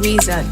reason.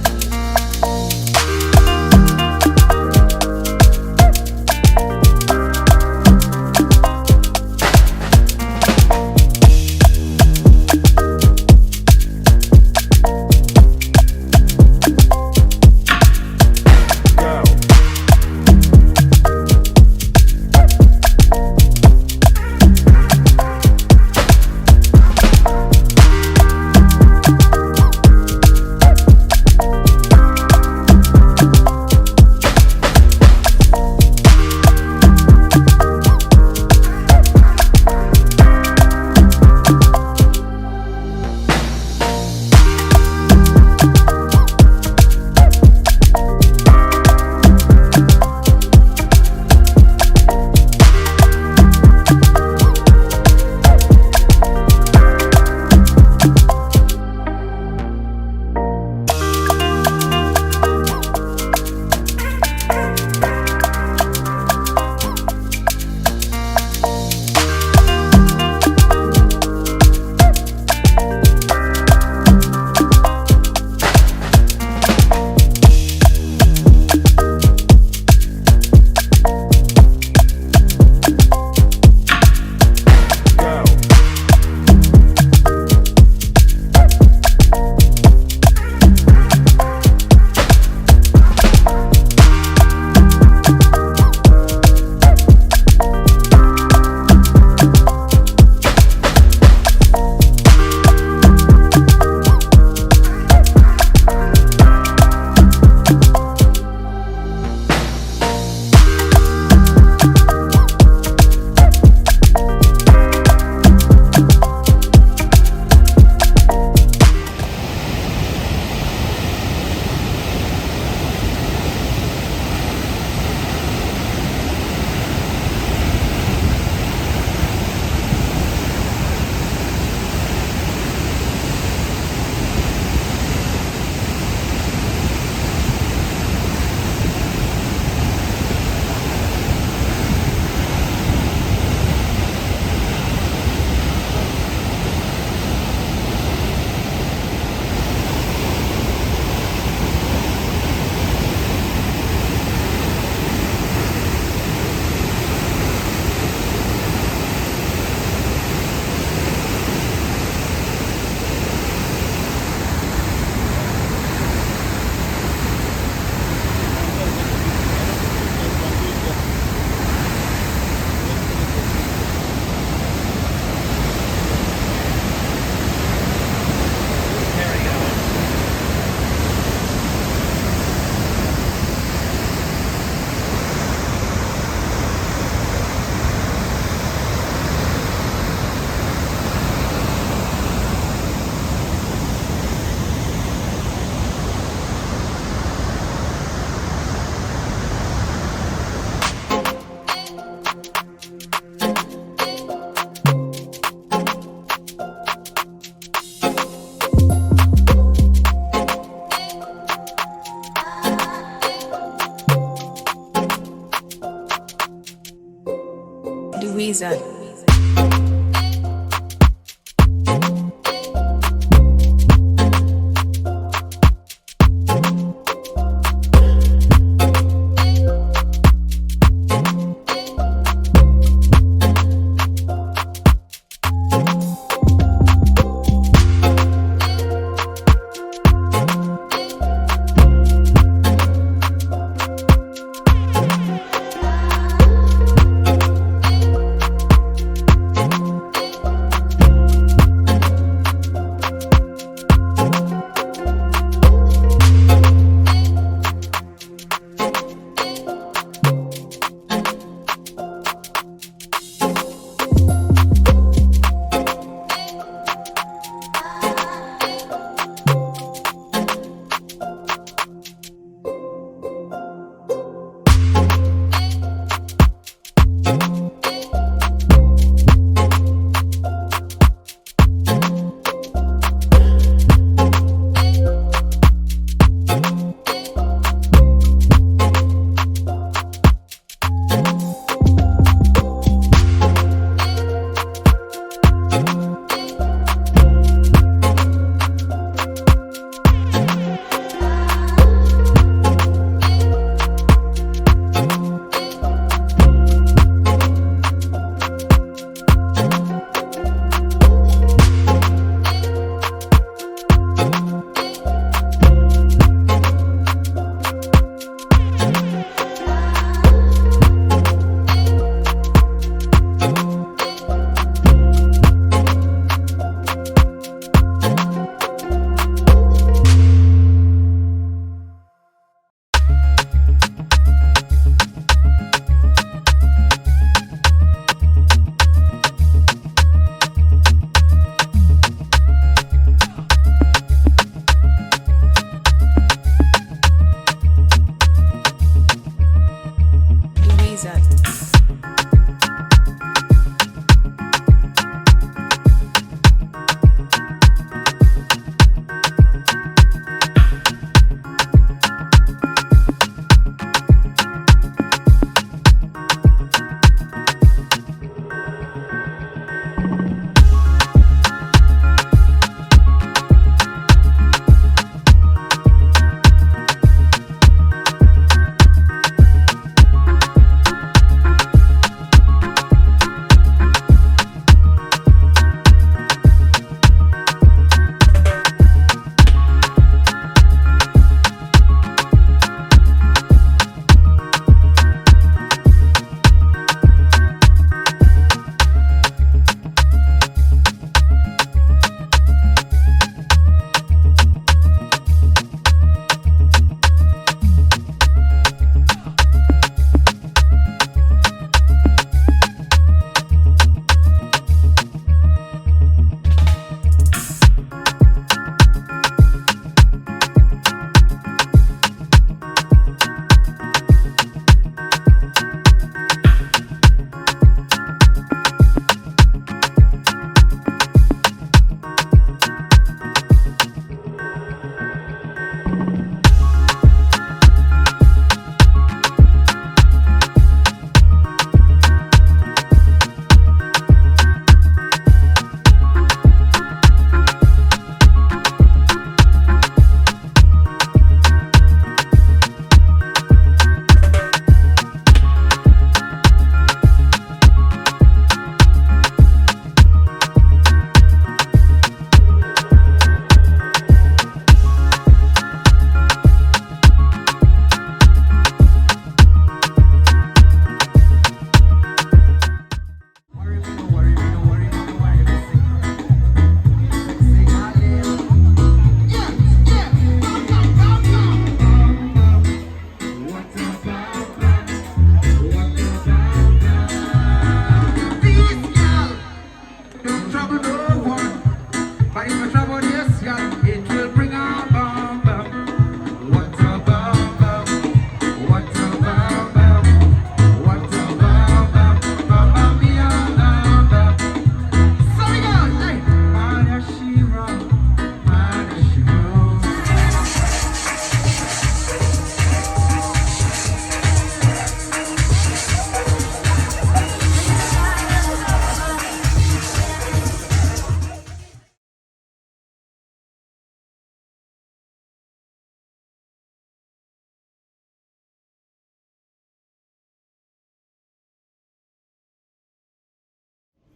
The reason.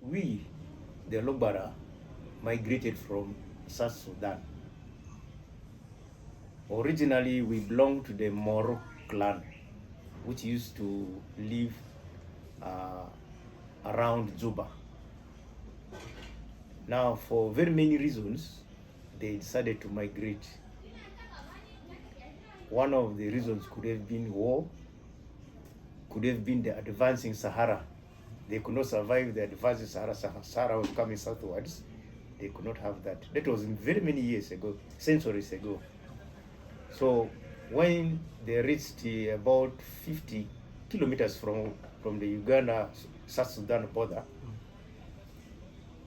we, the Logbara, migrated from South Sudan. Originally, we belonged to the Moro clan, which used to live around Juba. Now, for very many reasons, they decided to migrate. One of the reasons could have been war, could have been the advancing Sahara. They could not survive the advancing Sahara. Sahara was coming southwards. They could not have that. That was very many years ago, centuries ago. So when they reached about 50 kilometers from the Uganda-South Sudan border,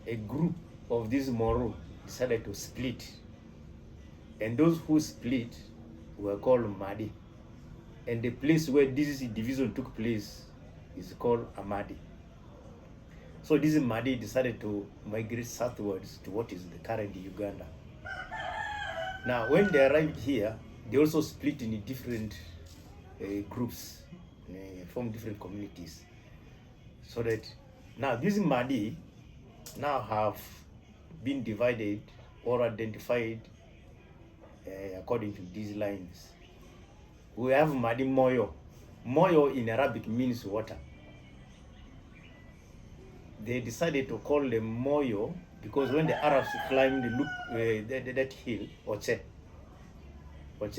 a group of these Moro decided to split. And those who split were called Madi. And the place where this division took place is called Amadi. So this Madi decided to migrate southwards to what is the current Uganda. Now, when they arrived here, they also split in different groups, formed different communities. So that now these Madi now have been divided or identified according to these lines. We have Madi Moyo. Moyo in Arabic means water. They decided to call them Moyo because when the Arabs climbed that hill, Oche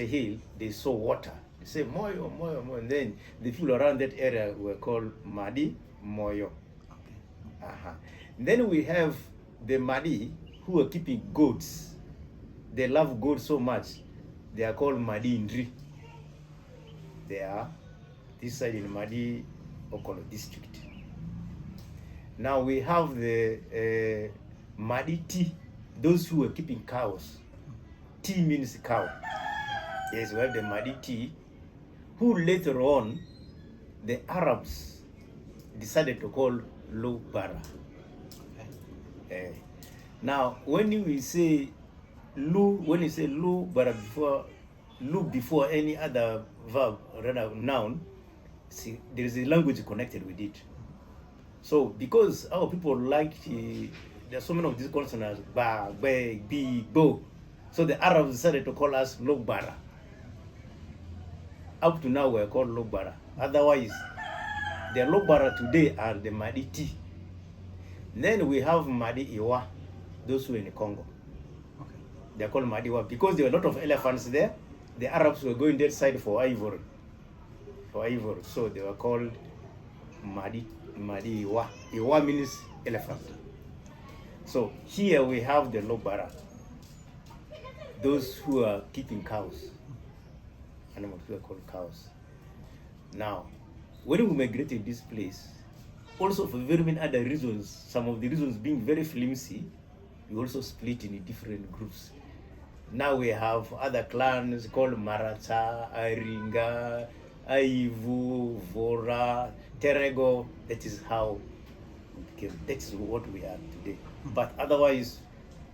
hill, they saw water. They say Moyo, Moyo, Moyo. And then the people around that area were called Madi Moyo. Okay. Then we have the Madi who are keeping goats. They love goats so much. They are called Madi Ndri. They are this side in Madi Okolo district. Now we have the Madi T, those who are keeping cows. T means cow. Yes, we have the Madi T, who later on the Arabs decided to call Logbara. Now, when you say Logbara before any other verb, rather noun, see, there is a language connected with it. So, because our people like, there are so many of these consonants, ba, be, bi, bo. So the Arabs decided to call us Logbara. Up to now, we're called Logbara. Otherwise, the Logbara today are the Madi T. Then we have Madi Iwa, those who are in the Congo. Okay. They're called Madi Iwa because there were a lot of elephants there. The Arabs were going that side for ivory. So they were called Madi Iwa. Iwa means elephant. So here we have the Logbara, those who are keeping cows. Animals who are called cows. Now, when we migrated this place, also for very many other reasons, some of the reasons being very flimsy, we also split in different groups. Now we have other clans called Marata, Iringa, Aivu, Vora, Terego. That is how we became, that is what we are today. But otherwise,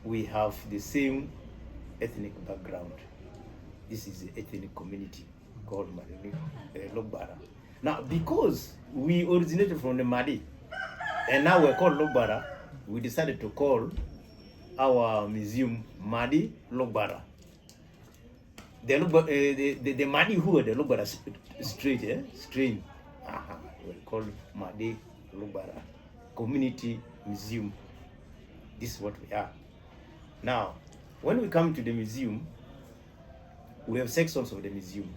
we have the same ethnic background. This is the ethnic community called Logbara. Now, because we originated from the Madi, and now we're called Logbara, we decided to call our museum Madi Logbara. The Madi who are the Logbara strain, we're called Madi Logbara Community Museum. This is what we are. Now, when we come to the museum, we have sections of the museum.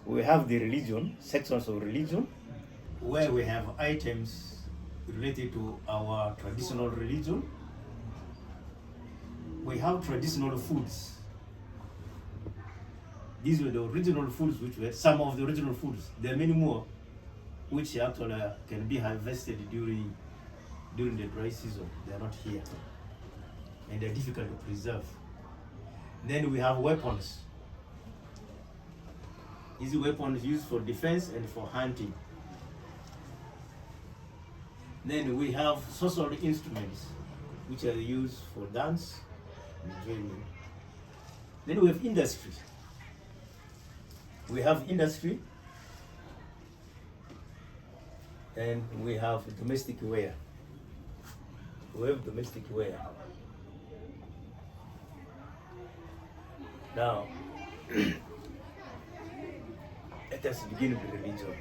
We have the religion, sections of religion, where we have items related to our traditional religion. We have traditional foods. These were the original foods, which were some of the original foods. There are many more, which actually can be harvested during the dry season. They are not here, and they're difficult to preserve. Then we have weapons. These weapons used for defense and for hunting. Then we have social instruments, which are used for dance and drumming. Then we have industry. We have industry. And we have domestic wear. We have domestic wear. Now, let us begin with religion.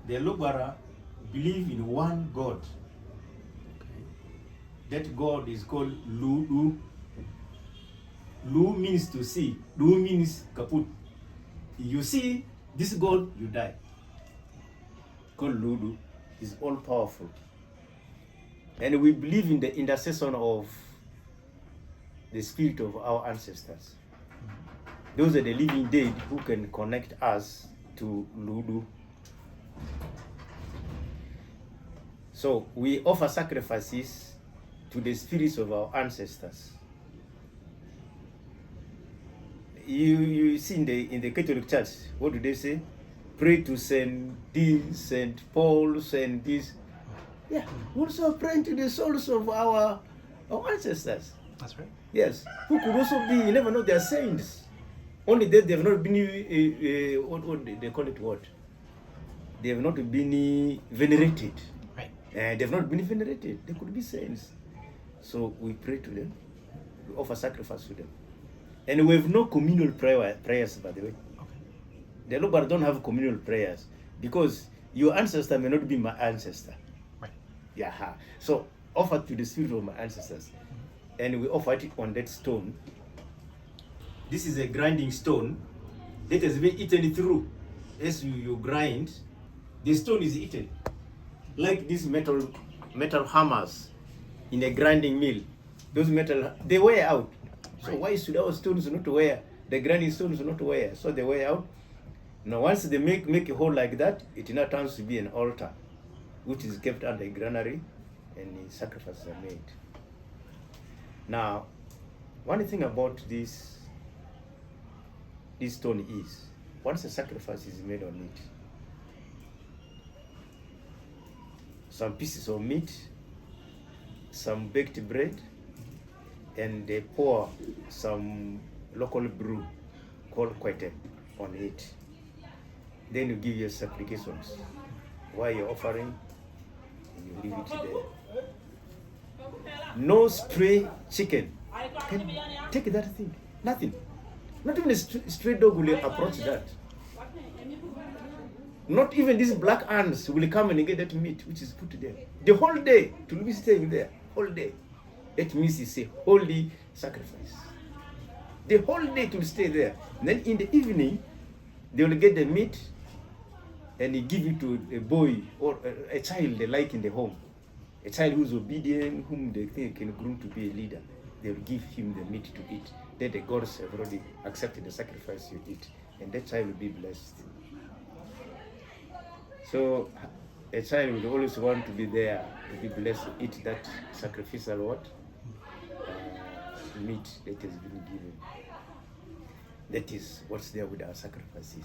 The Lubara believe in one God. That God is called Ludu. Lu means to see. Lu means kaput. You see this God, you die. Called Ludu is all powerful. And we believe in the intercession of the spirit of our ancestors. Those are the living dead who can connect us to Ludu. So we offer sacrifices to the spirits of our ancestors. You see in the Catholic Church, what do they say? Pray to Saint this, Saint Paul, Saint this. Yeah, also praying to the souls of our ancestors. That's right. Yes, who could also be, you never know, they are saints. Only that they have not been, what they call it what? They have not been venerated. Right. They have not been venerated. They could be saints. So we pray to them. We offer sacrifice to them. And we have no communal prayers, by the way. Okay. The Lubara don't have communal prayers because your ancestor may not be my ancestor. Right. Yeah. So offer to the spirit of my ancestors. And we offer it on that stone. This is a grinding stone that has been eaten through. As you grind, the stone is eaten. Like these metal hammers in a grinding mill. Those metal, they wear out. So why should our stones not wear? The grinding stones not wear. So they wear out. Now once they make a hole like that, it now turns to be an altar, which is kept under a granary, and the sacrifices are made. Now, one thing about this stone is, once a sacrifice is made on it, some pieces of meat, some baked bread, and they pour some local brew called kwete on it. Then you give your supplications while you're offering, and you leave it there. No stray chicken can take that thing. Nothing. Not even a stray dog will approach that. Not even these black ants will come and get that meat which is put there. The whole day to be staying there, whole day. That means it's a holy sacrifice. The whole day to stay there. And then in the evening, they will get the meat and they give it to a boy or a child they like in the home. A child who's obedient, whom they think can grow to be a leader. They will give him the meat to eat. Then the gods have already accepted the sacrifice you eat. And that child will be blessed. So a child will always want to be there, to be blessed, to eat that sacrificial what? Meat that has been given. That is what's there with our sacrifices.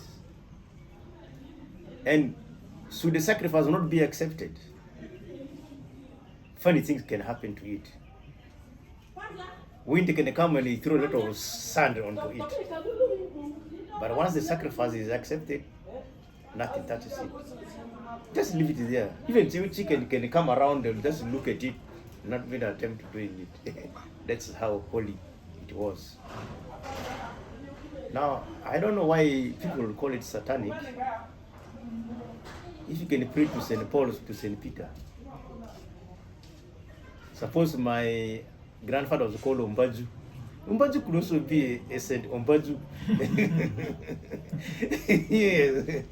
And should the sacrifice not be accepted, funny things can happen to it. Wind can come and throw a lot of sand onto it. But once the sacrifice is accepted, nothing touches it. Just leave it there. Even chicken can come around and just look at it, not even attempt doing it. That's how holy it was. Now, I don't know why people call it satanic. If you can pray to St. Paul, to St. Peter. Suppose my grandfather was called Ombaju. Ombaju could also be a Saint Ombaju. Yes.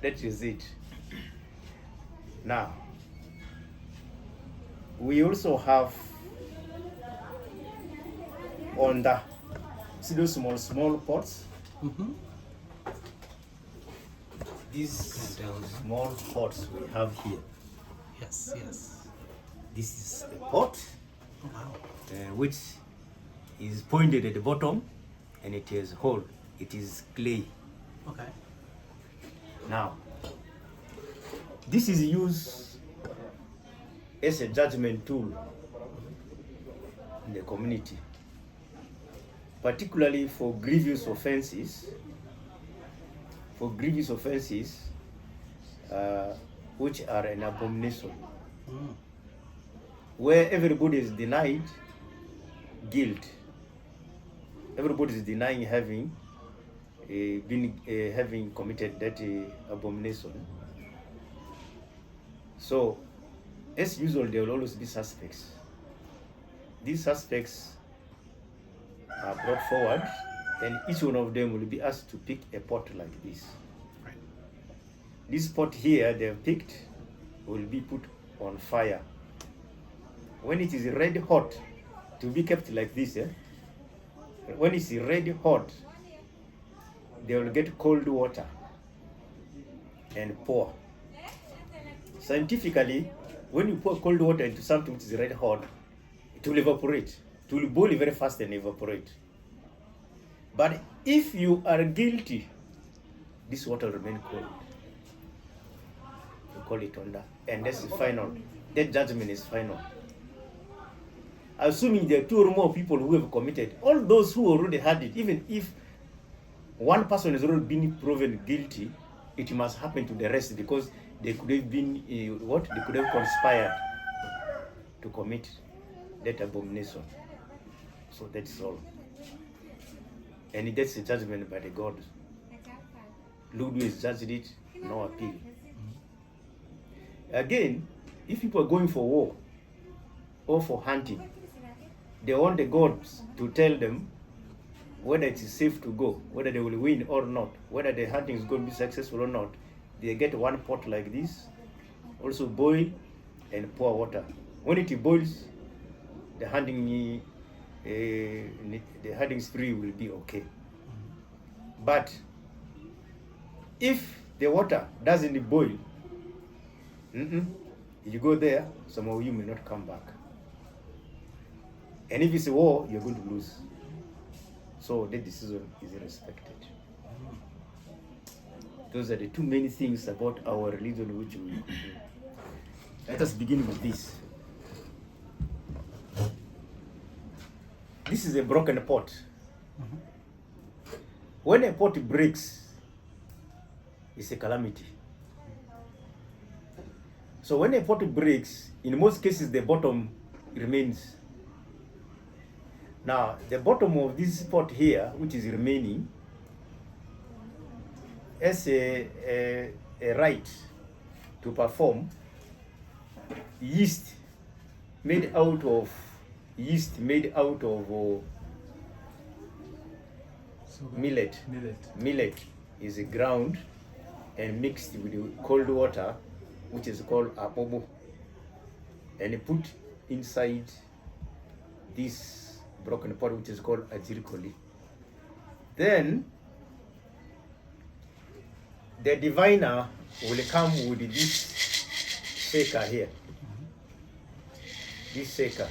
That is it. Now, we also have on the, see those small pots? Mm-hmm. These small pots we have here. Yes, yes. This is a pot, Oh, wow. which is pointed at the bottom, and it has hole. It is clay. Okay. Now, this is used as a judgment tool in the community, particularly for grievous offenses. for grievous offenses which are an abomination, where everybody is denied guilt. Everybody is denying having having committed that abomination. So, as usual, there will always be suspects. These suspects are brought forward, and each one of them will be asked to pick a pot like this. Right. This pot here they have picked will be put on fire. When it is red hot, to be kept like this, when it's red hot, they will get cold water and pour. Scientifically, when you pour cold water into something which is red hot, it will evaporate. It will boil very fast and evaporate. But if you are guilty, this water will remain cold. You call it under, and that's final. That judgment is final. Assuming there are two or more people who have committed, all those who already had it, even if one person has already been proven guilty, it must happen to the rest because they could have been They could have conspired to commit that abomination. So that's all. And that's a judgment by the God. Ludu has judged it, no appeal. Again, if people are going for war or for hunting, they want the gods to tell them whether it is safe to go, whether they will win or not, whether the hunting is going to be successful or not. They get one pot like this, also boil and pour water. When it boils, the hunting spree will be okay. But if the water doesn't boil, you go there, some of you may not come back. And if it's a war, you're going to lose. So the decision is respected. Those are the two main things about our religion which we do. Let us begin with this. This is a broken pot. When a pot breaks, it's a calamity. So when a pot breaks, in most cases the bottom remains. Now, the bottom of this pot here, which is remaining, has a right to perform yeast made out of millet. Millet is ground and mixed with cold water, which is called apobo, and put inside this broken pot, which is called ajirikoli. Then the diviner will come with this shaker here. This shaker.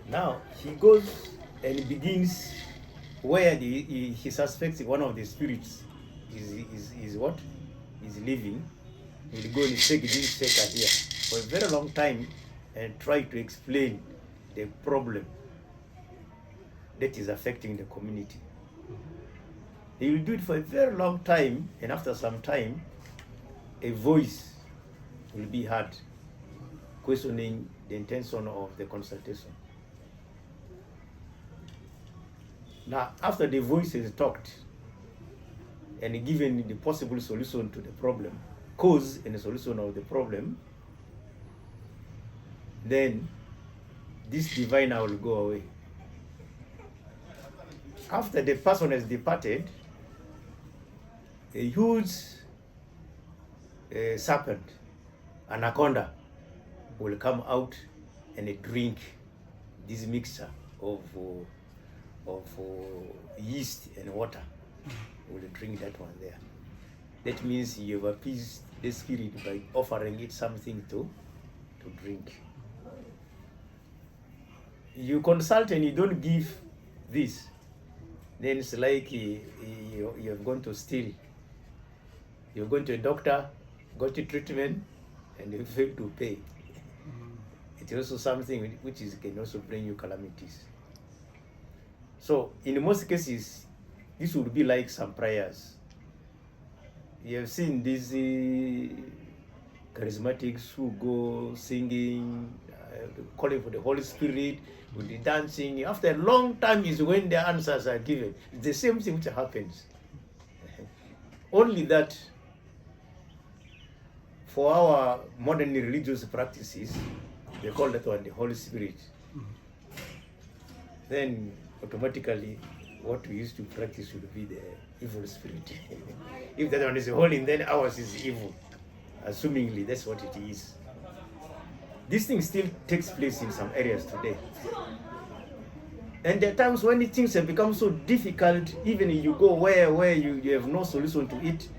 Now he goes and begins where he suspects one of the spirits is living. He will go and take this shaker here for a very long time and try to explain the problem that is affecting the community. He will do it for a very long time, and after some time, a voice will be heard questioning the intention of the consultation. Now, after the voice has talked and given the possible solution to the problem, cause and the solution of the problem, then this diviner will go away. After the person has departed, a huge serpent, anaconda, will come out and drink this mixture of yeast and water. Will drink that one there. That means you have appeased the spirit by offering it something to drink. You consult and you don't give this, then it's like you're going to steal. You're going to a doctor, got a treatment, and you fail to pay. It's also something which can also bring you calamities. So in most cases, this would be like some prayers. You have seen these charismatics who go singing, calling for the Holy Spirit, with the dancing. After a long time is when the answers are given. It's the same thing which happens. Only that for our modern religious practices, they call that one the Holy Spirit. Then automatically what we used to practice would be the evil spirit. If that one is holy, then ours is evil. Assumingly, that's what it is. This thing still takes place in some areas today. And there are times when things have become so difficult, even if you go where you have no solution to it,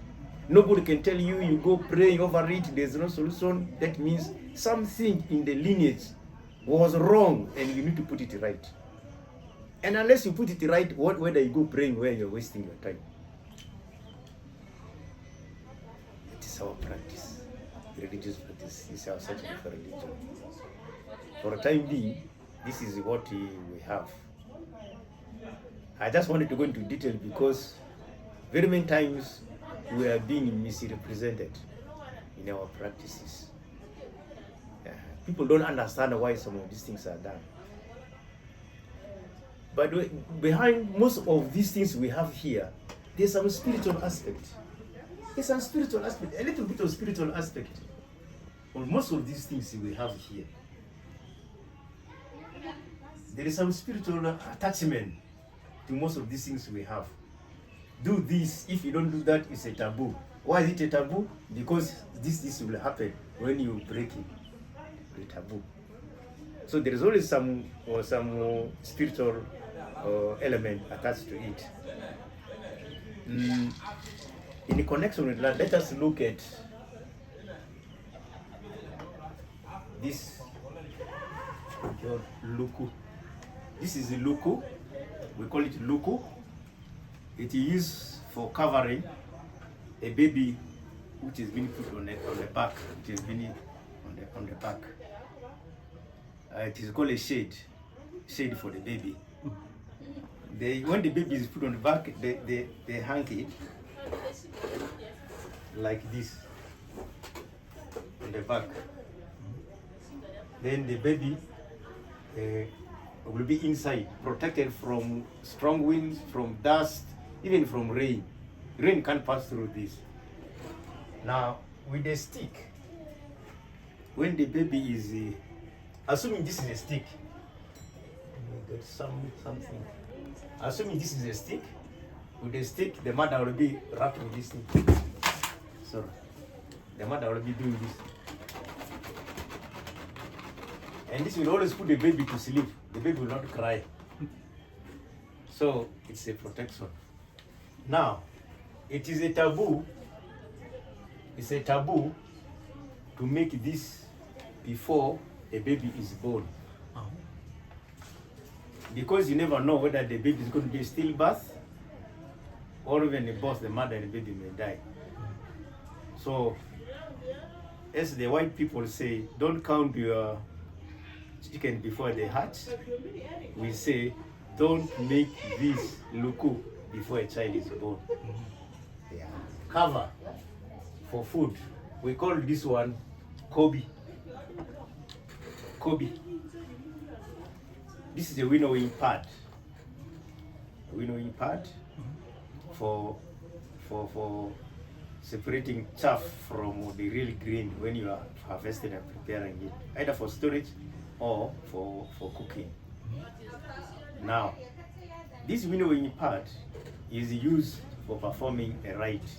nobody can tell you, you go pray over it, there's no solution. That means something in the lineage was wrong and you need to put it right. And unless you put it right, whether you go praying where you're wasting your time. It is our practice. Religious practice is our search for religion. For the time being, this is what we have. I just wanted to go into detail because very many times we are being misrepresented in our practices. People don't understand why some of these things are done. But behind most of these things we have here, there's some spiritual aspect. There's some spiritual aspect, a little bit of spiritual aspect on most of these things we have here. There is some spiritual attachment to most of these things we have. Do this, if you don't do that, it's a taboo. Why is it a taboo? Because this will happen when you break it. A taboo. So there is always some spiritual element attached to it. In connection with that, let us look at this luku. This is a luku. We call it luku. It is for covering a baby which is being put on the back. It is being on the back. It is called a shade for the baby. When the baby is put on the back, they hang it like this on the back. Then the baby will be inside, protected from strong winds, from dust, even from rain. Rain can't pass through this. Now, with the stick, when the baby is, assuming this is a stick, get something. Assuming this is a stick, with the stick, the mother will be wrapping this thing. So, the mother will be doing this. And this will always put the baby to sleep. The baby will not cry. So, it's a protection. Now, it is a taboo. It's a taboo to make this before a baby is born. Because you never know whether the baby is going to be a stillbirth or even both the mother and the baby may die. So, as the white people say, don't count your chicken before they hatch. We say, don't make this luku before a child is born. Yeah. Cover for food. We call this one Kobe. Kobe. This is a winnowing pad. A winnowing pad for separating chaff from the real green when you are harvesting and preparing it, either for storage or for cooking. Now, this winnowing pad is used for performing a rite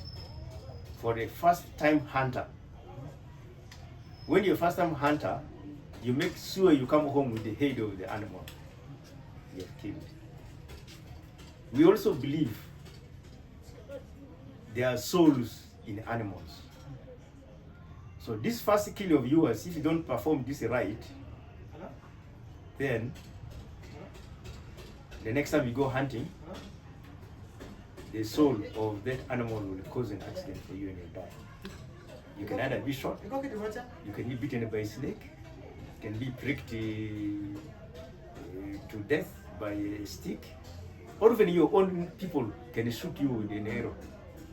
for the first-time hunter. When you're a first-time hunter, you make sure you come home with the head of the animal you have killed. We also believe there are souls in animals. So this first kill of yours, if you don't perform this rite, then the next time you go hunting, the soul of that animal will cause an accident for you and you die. You can either be shot, you can be bitten by a snake, you can be pricked to death by a stick, or even your own people can shoot you with an arrow.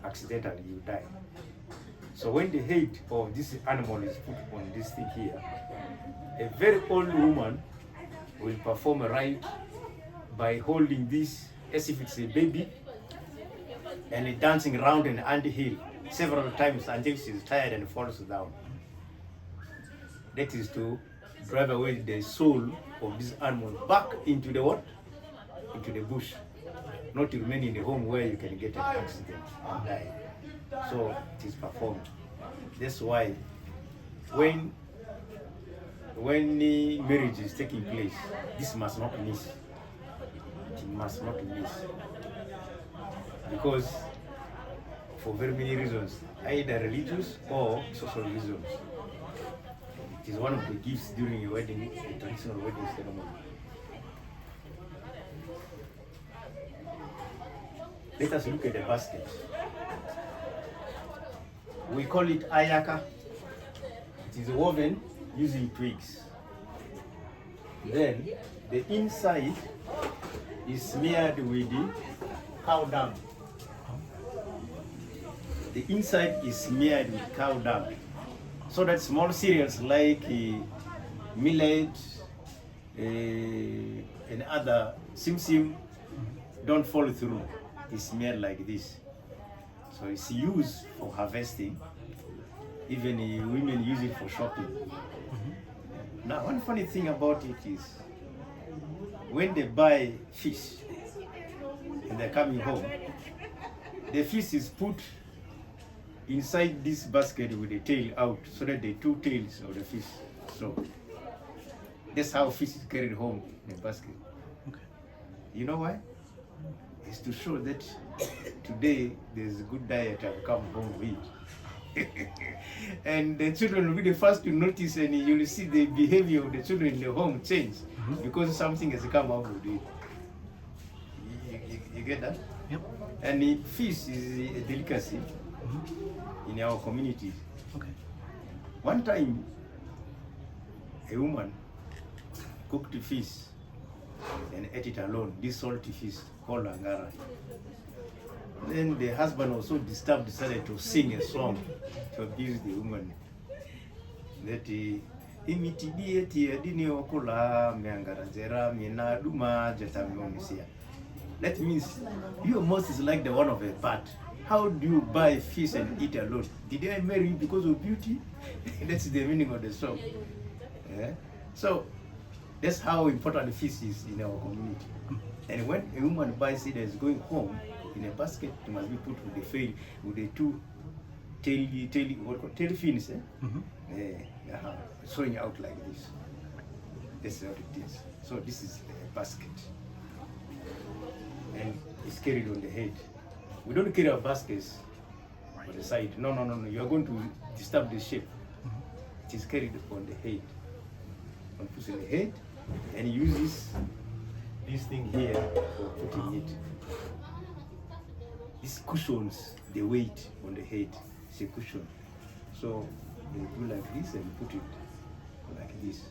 Accidentally, you die. So when the head of this animal is put on this thing here, a very old woman will perform a rite by holding this as if it's a baby and dancing around an anthill several times until she's tired and falls down. That is to drive away the soul of this animal back into the what? Into the bush. Not to remain in the home where you can get an accident and die. So it is performed. That's why when the marriage is taking place, this must not miss. It must not miss. Because for very many reasons, either religious or social reasons. It is one of the gifts during a wedding, a traditional wedding ceremony. Let us look at the basket. We call it ayaka. It is woven using twigs. Then the inside is smeared with the cow dung. The inside is smeared with cow dung, so that small cereals like millet and other sim don't fall through. It's smeared like this. So it's used for harvesting. Even women use it for shopping. Now, one funny thing about it is, when they buy fish and they're coming home, the fish is put inside this basket with the tail out, so that the two tails of the fish. So that's how fish is carried home in a basket. Okay. You know why? It's to show that today there's a good diet I've come home with. And the children will be the first to notice, and you'll see the behavior of the children in the home change because something has come out of it. You get that? Yep. And the fish is a delicacy in our community. Okay. One time, a woman cooked fish and ate it alone, this salty fish called angara. Then the husband was so disturbed, decided to sing a song to abuse the woman. That imitidie dini okula meangara zera mina duma jetamionisia. That means you almost is like the one of a bat. How do you buy fish and eat alone? Did I marry you because of beauty? That's the meaning of the song. Yeah? So that's how important fish is in our community. And when a woman buys it and is going home in a basket, it must be put with the two tail fins, showing out like this. This is what it is. So this is a basket, and it's carried on the head. We don't carry our baskets on the side. No. You are going to disturb the shape. It is carried on the head. One puts in the head and uses this thing here for putting it. This cushions the weight on the head. It's a cushion. So they do like this and put it like this.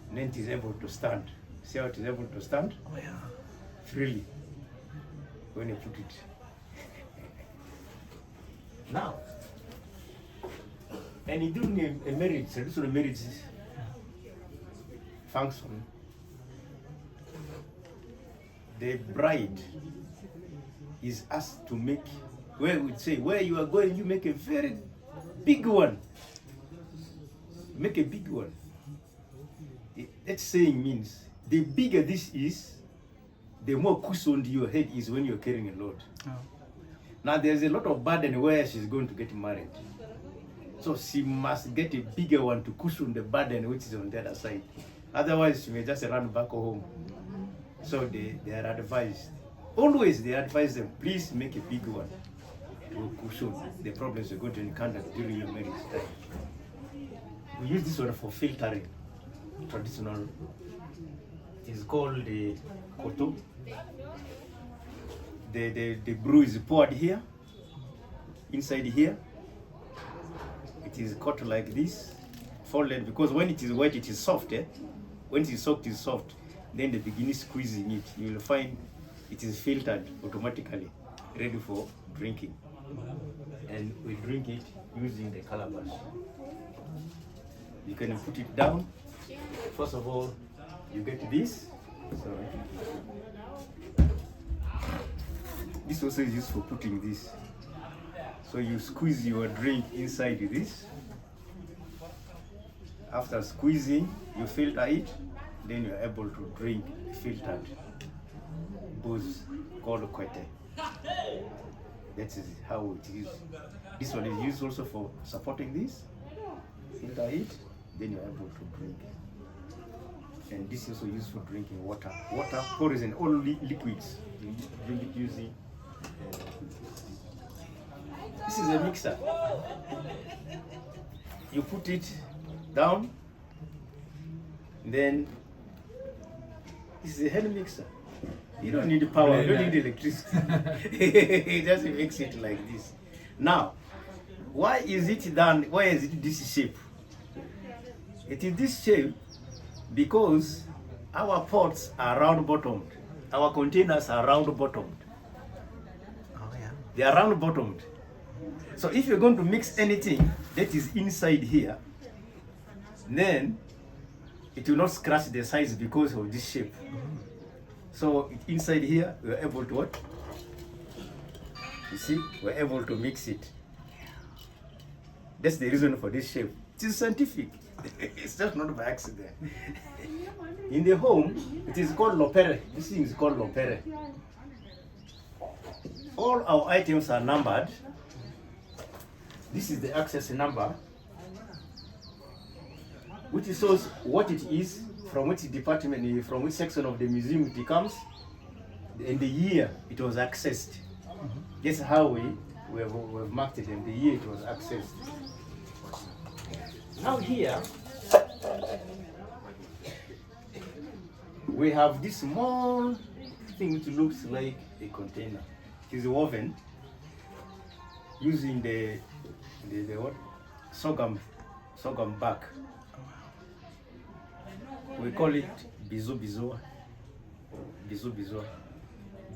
And then it is able to stand. See how it is able to stand? Oh yeah. Freely when you put it. Now, and during a marriage, traditional marriage function, the bride is asked to make, where we say, where you are going, you make a very big one. Make a big one. That saying means, the bigger this is, the more cushioned your head is when you're carrying a load. Oh. Now there's a lot of burden where she's going to get married. So she must get a bigger one to cushion the burden which is on the other side. Otherwise she may just run back home. So they are advised. Always they advise them, please make a big one to cushion the problems you're going to encounter during your marriage time. We use this one for filtering. Traditional. It's called the koto. The brew is poured here, inside here. It is cut like this, folded, because when it is wet, it is soft. When it is soaked, it is soft. Then they begin squeezing it. You will find it is filtered automatically, ready for drinking. And we drink it using the calabash. You can put it down. First of all, you get this. Sorry. This also is used for putting this. So you squeeze your drink inside this. After squeezing, you filter it, then you're able to drink filtered booze called kwete. That is how it is. This one is used also for supporting this. Filter it, then you're able to drink. And this is also used for drinking water. Water, poison, all liquids. You drink it using. This is a mixer. You put it down, then this is a hand mixer. You don't need power, you don't need electricity. You just mix it like this. Now, why is it done? Why is it this shape? It is this shape because our pots are round bottomed. Our containers are round bottomed. Oh yeah. They are round bottomed. So if you're going to mix anything that is inside here, then it will not scratch the sides because of this shape. So inside here, we're able to what? You see, we're able to mix it. That's the reason for this shape. It is scientific. It's just not by accident. In the home, it is called lopere. This thing is called lopere. All our items are numbered. This is the access number, which shows what it is, from which department, from which section of the museum it comes, and the year it was accessed. Guess how we have marked it and the year it was accessed. Now here, we have this small thing which looks like a container. It is woven using the what? Sorghum bark. We call it bizu bizoa. Bizu bizoa.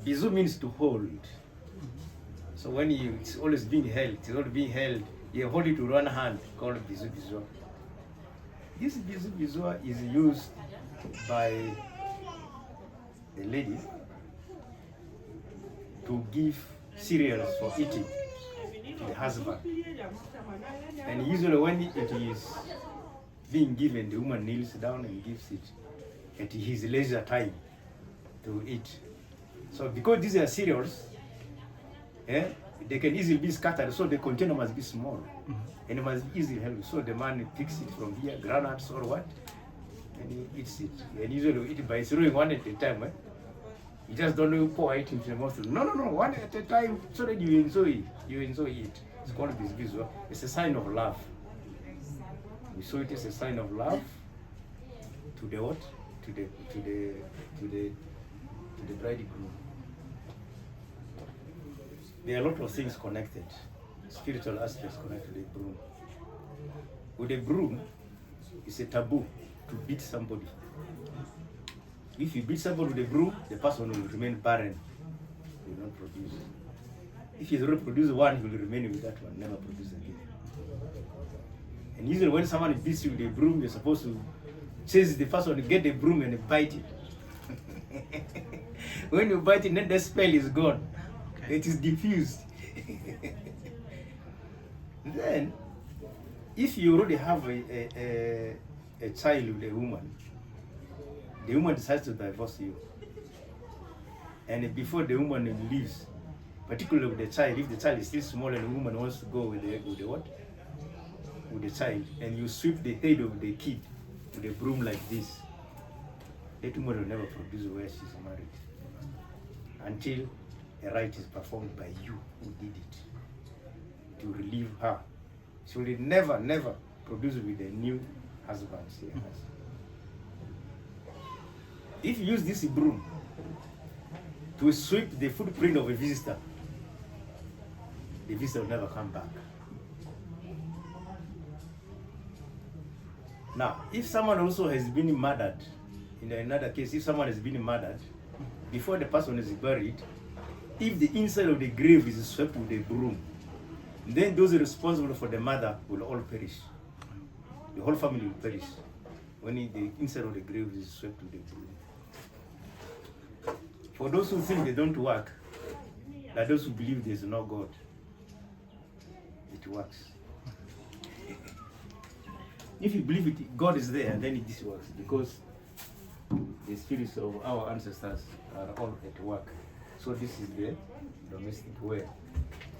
Bizu means to hold. So when it's always being held, you hold it with one hand, called bizu bizoa. This bizu bizoa is used by the ladies to give cereals for eating to the husband. And usually when it is being given, the woman kneels down and gives it at his leisure time to eat. So because these are cereals, they can easily be scattered, so the container must be small. And it must be easily held. So the man picks it from here, granules or what, and he eats it. And usually we eat by throwing one at a time. You just don't pour it into the mouth. No, one at a time, so that you enjoy it. It's called bizbizwa. It's a sign of love. We saw it as a sign of love to the what? To the bridegroom. There are a lot of things connected, spiritual aspects connected to the broom. With a broom, it's a taboo to beat somebody. If you beat somebody with a broom, the person will remain barren, he will not produce. If he's already produced one, he will remain with that one, never produce again. And usually when someone beats you with a broom, you're supposed to chase the person to get the broom and bite it. When you bite it, then the spell is gone. Okay. It is diffused. Then, if you already have a child with a woman, the woman decides to divorce you. And before the woman leaves, particularly with the child, if the child is still small and the woman wants to go with the what? With the child, and you sweep the head of the kid with a broom like this, that woman will never produce where she's married until a rite is performed by you who did it to relieve her. She will never produce with the new husband she has. If you use this broom to sweep the footprint of a visitor, the visitor will never come back. Now, if someone also has been murdered, in another case, if someone has been murdered before the person is buried, if the inside of the grave is swept with a broom, then those responsible for the mother will all perish. The whole family will perish when the inside of the grave is swept with a broom. For those who think they don't work, like those who believe there's no God, it works. If you believe it, God is there, then this works, because the spirits of our ancestors are all at work. So this is the domestic way.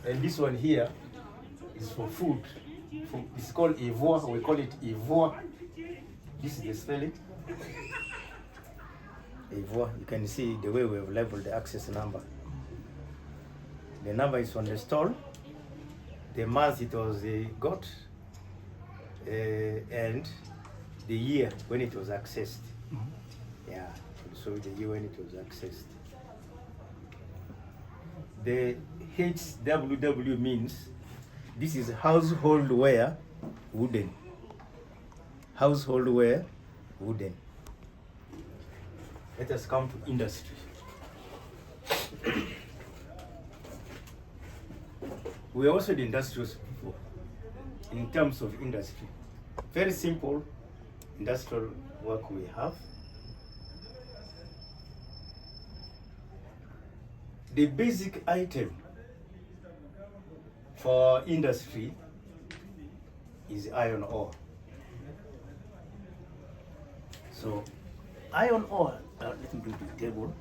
And this one here is for food. It's called ivoire, we call it ivoire. This is the spelling. Ivoire, you can see the way we have labeled the access number. The number is on the stall, the month it was got, and the year when it was accessed. Yeah, so the year when it was accessed. The HWW means this is household ware, wooden. Household ware, wooden. Let us come to industry. We are also the industrious people in terms of industry. Very simple industrial work we have. The basic item for industry is iron ore. So, iron ore, let me bring the table.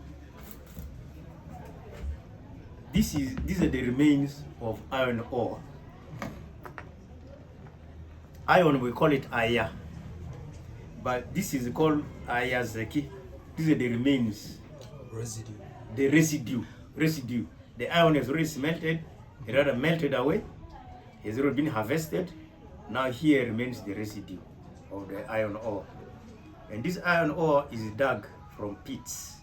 These are the remains of iron ore. Iron, we call it aya, but this is called ayazaki. These are the remains. Residue. The residue. The iron is already smelted, it rather melted away, has already been harvested. Now here remains the residue of the iron ore. And this iron ore is dug from pits.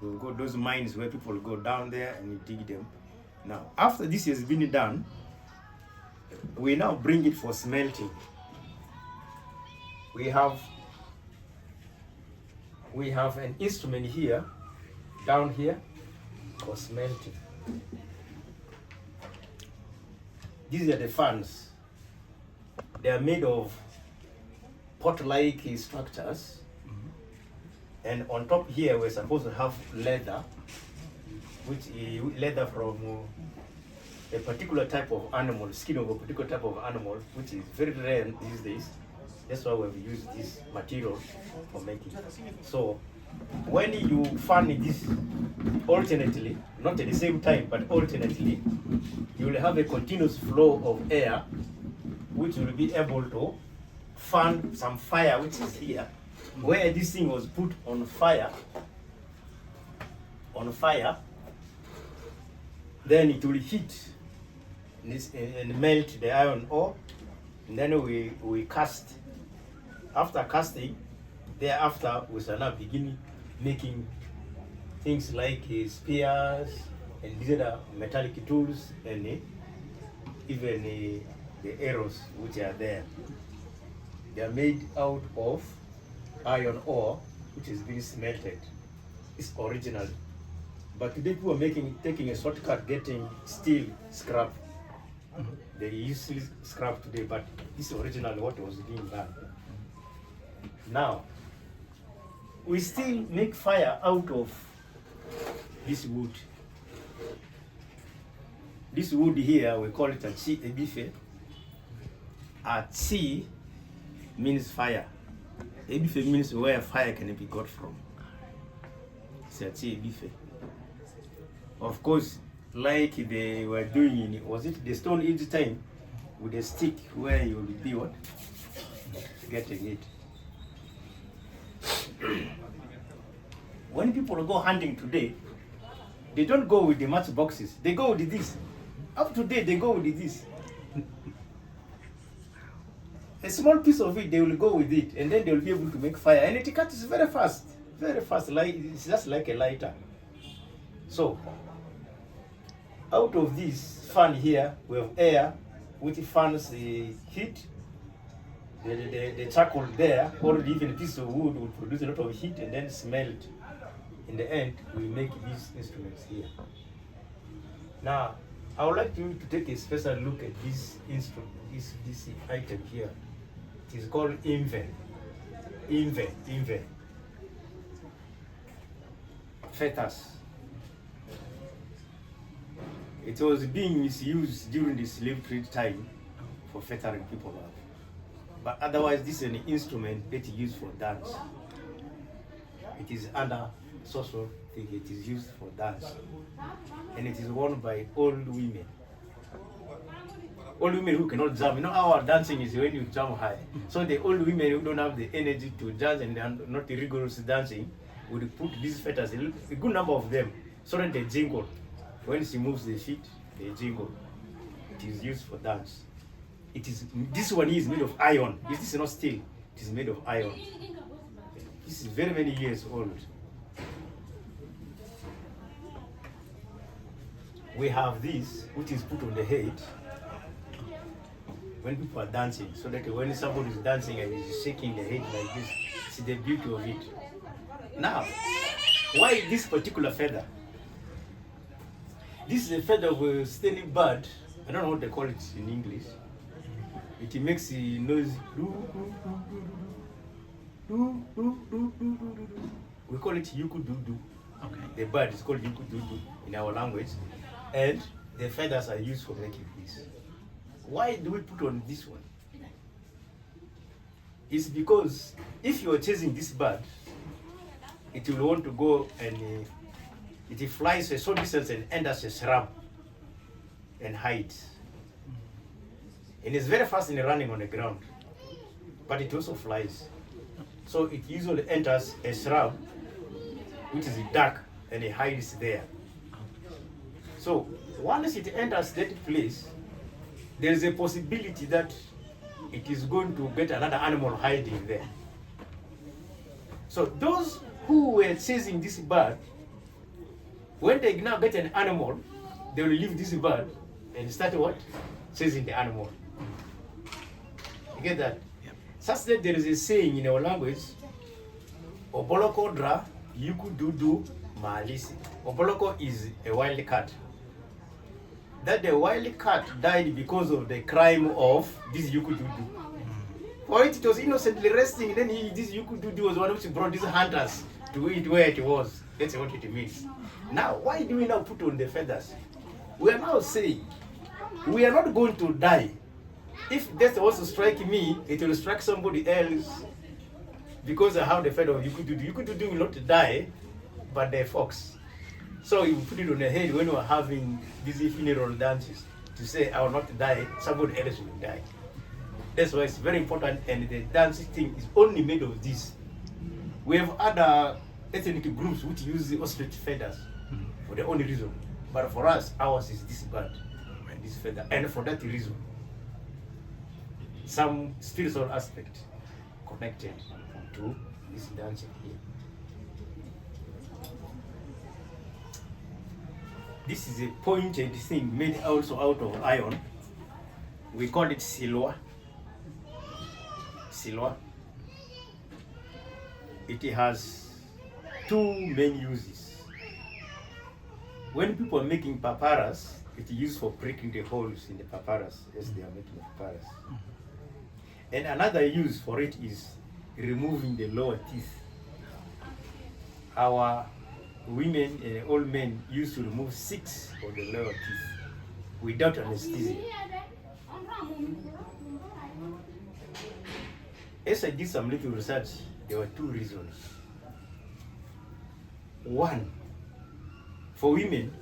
We've got those mines where people go down there and you dig them. Now, after this has been done, we now bring it for smelting. We have an instrument here, down here, for smelting. These are the fans. They are made of pot-like structures. And on top here, we're supposed to have leather, which is leather from a particular type of animal, skin of a particular type of animal, which is very rare these days. That's why we've used this material for making. So when you fan this alternately, not at the same time, but alternately, you will have a continuous flow of air, which will be able to fan some fire, which is here. Where this thing was put on fire, then it will heat and melt the iron ore, and then we cast. After casting, thereafter we shall now begin making things like spears and these other metallic tools, and even the arrows which are there. They are made out of iron ore, which is being smelted. It's original. But today people are taking a shortcut, getting steel scrap. They use scrap today, but this is original what was being done. Now, we still make fire out of this wood. This wood here, we call it a chi ebife. A chi means fire. Ebife means where fire can be got from. It's a chi ebife. Of course, like they were doing in, was it the Stone Age time, with a stick where you will be what? Getting it. When people go hunting today, they don't go with the matchboxes. They go with this. Up to date, they go with this. A small piece of it, they will go with it, and then they will be able to make fire. And it catches very fast, like it's just like a lighter. So, out of this fan here, we have air, which fans the heat. The charcoal there, or even a piece of wood will produce a lot of heat and then smelt. in the end, we make these instruments here. Now, I would like you to take a special look at this instrument, this item here. It is called inven. Fetus. It was being misused during the slave trade time for fettering people up. But otherwise, this is an instrument that is used for dance. It is under social thing, it is used for dance. And it is worn by old women. Old women who cannot jump. You know our dancing is when you jump high. So the old women who don't have the energy to dance and they are not rigorous dancing would put these fetters, a good number of them, so that they jingle. When she moves the feet, they jingle. It is used for dance. This one is made of iron. This is not steel. It is made of iron. This is very many years old. We have this, which is put on the head when people are dancing, so that when somebody is dancing and is shaking the head like this, see the beauty of it. Now, why this particular feather? This is a feather of a stony bird. I don't know what they call it in English. It makes the noise. We call it yukududu. Okay. The bird is called yukududu in our language. And the feathers are used for making this. Why do we put on this one? It's because if you are chasing this bird, it will want to go and it flies a short distance and enters a shrub and hides. And it's very fast in running on the ground, but it also flies. So it usually enters a shrub, which is dark, and it hides there. So once it enters that place, there is a possibility that it is going to get another animal hiding there. So those who were chasing this bird, when they now get an animal, they will leave this bird and start what? Chasing the animal. You get that? Yep. Such that there is a saying in our language, Oboloko dra, yukududu maalisi. Oboloko is a wild cat. That the wild cat died because of the crime of this yukududu. For it was innocently resting, then this yukududu was one which brought these hunters to it where it was. That's what it means. Now, why do we now put on the feathers? We are now saying, we are not going to die. If death was to strike me, it will strike somebody else because I have the feather of yukududu. Yukududu will not die, but the fox. So you put it on the head when we are having these funeral dances to say, I will not die, somebody else will die. That's why it's very important, and the dancing thing is only made of this. We have other ethnic groups which use the ostrich feathers for their own reason. But for us, ours is this bird, this feather. And for that reason, some spiritual aspect connected to this dancing here. This is a pointed thing made also out of iron. We call it silwa. Silwa. It has two main uses. When people are making papyrus, it is used for breaking the holes in the papyrus as they are making papyrus. And another use for it is removing the lower teeth. Our women and old men used to remove 6 of the lower teeth without anesthesia. As I did some little research, there were 2 reasons. One, for women,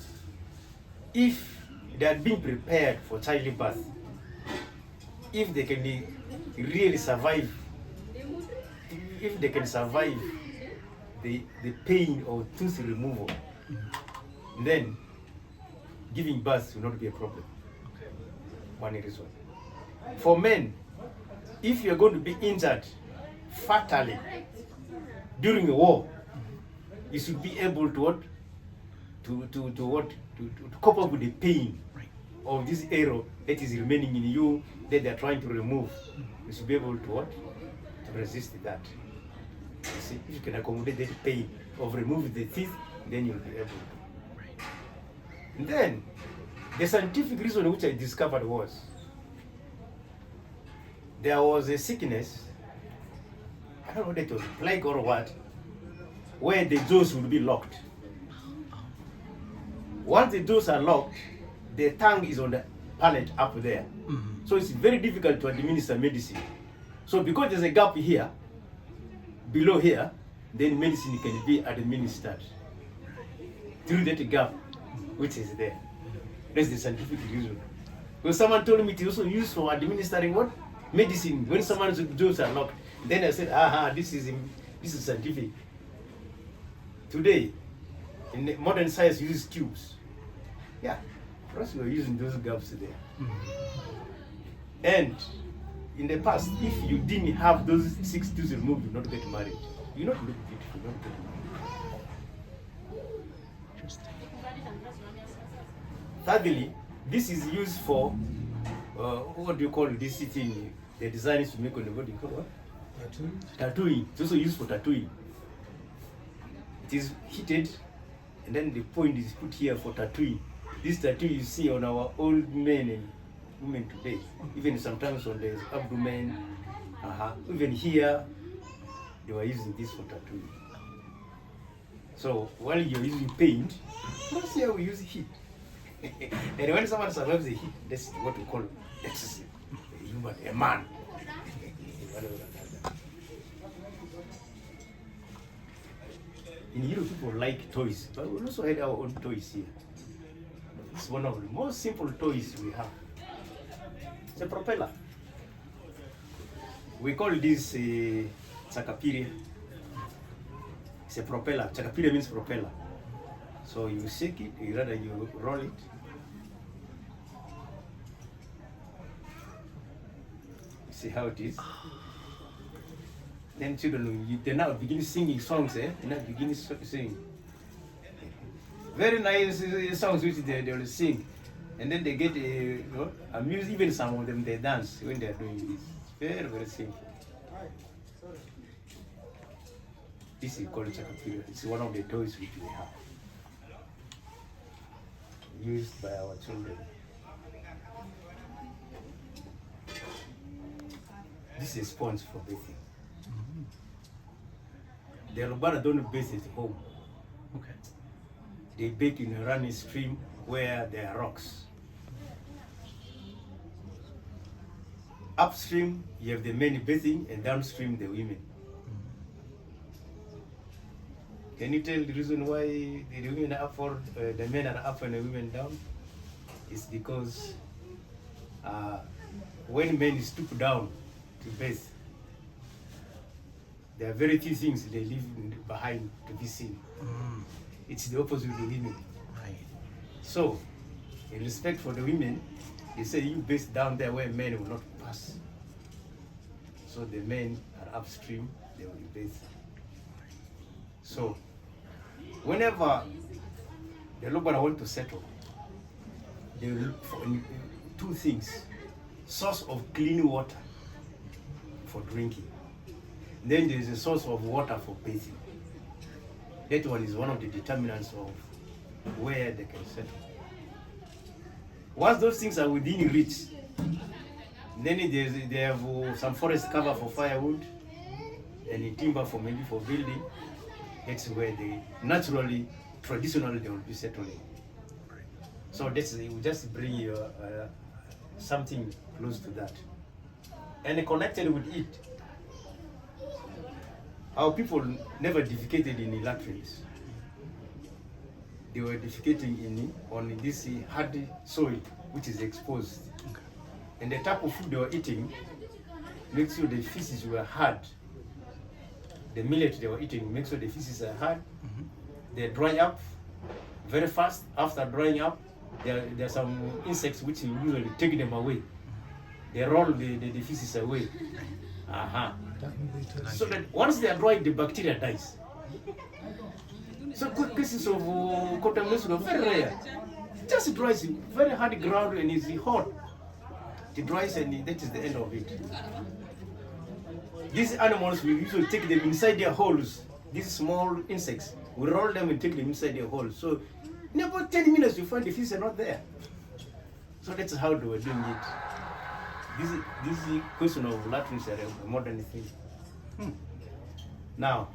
if they had been prepared for childbirth, if they can really survive, if they can survive the pain of tooth removal, then giving birth will not be a problem. One reason. For men, if you're going to be injured fatally during a war, you should be able to cope up with the pain of this arrow that is remaining in you that they're trying to remove. You should be able to resist that. You see, if you can accommodate that pain, of removing the teeth, then you'll be able to. And then, the scientific reason which I discovered was, there was a sickness, I don't know whether it was plague or what, where the jaws would be locked. Once the jaws are locked, the tongue is on the palate up there. So it's very difficult to administer medicine. So because there's a gap here, below here, then medicine can be administered through that gap which is there. That's the scientific reason. When someone told me it also used for administering what? Medicine, when someone's jaws are locked. Then I said, this is scientific. Today, in the modern science uses tubes. Yeah, for us we're using those gaps there. And in the past, if you didn't have those 6 tubes removed, you would not get married. You not look beautiful, you not get married. Interesting. Thirdly, this is used for, what do you call this thing? The design is to make on the body, called what? Tattooing. It's also used for tattooing. It is heated, and then the point is put here for tattooing. This tattoo you see on our old men and women today, even sometimes on the abdomen, even here, they were using this for tattooing. So while you're using paint, let's see how we use heat. And when someone survives the heat, that's what we call a human, a man. In Europe, people like toys, but we also had our own toys here. It's one of the most simple toys we have. It's a propeller. We call this chakapiria. It's a propeller. Chakapiria means propeller. So you shake it, you roll it. See how it is? Then children, they now begin singing songs, They now begin singing. Very nice songs which they will sing. And then they get amused. Even some of them, they dance when they are doing this. Very, very simple. This is called chakapiria. It's one of the toys which we have. Used by our children. This is a sponge for bathing. The Lubara don't bathe at home. Okay. They bathe in a running stream where there are rocks. Upstream, you have the men bathing, and downstream, the women. Can you tell the reason why the women are up for, the men are up and the women down? It's because when men stoop down to bathe, there are very few things they leave behind to be seen. It's the opposite of the women. Right. So, in respect for the women, they say you bathe down there where men will not pass. So the men are upstream, they will bathe. So, whenever the Lubara want to settle, they will look for 2 things: source of clean water for drinking. Then there is a source of water for bathing. That one is one of the determinants of where they can settle. Once those things are within reach, then they have some forest cover for firewood and timber for maybe for building. That's where they naturally, traditionally, they will be settling. So that's, it will just bring you something close to that. And connected with it, our people never defecated in latrines. They were defecating on this hard soil which is exposed. Okay. And the type of food they were eating makes sure the feces were hard. The millet they were eating makes sure the feces are hard. They dry up very fast. After drying up, there are some insects which usually take them away. They roll the feces away. So that once they are dried, the bacteria dies. So good cases of contamination are very rare. It just dries in very hard ground and it's hot. It dries and that is the end of it. These animals, we usually take them inside their holes. These small insects, We roll them and take them inside the hole. So in about 10 minutes, you find the fish are not there. So that's how they were doing it. This question of latrines are a modern thing. Now,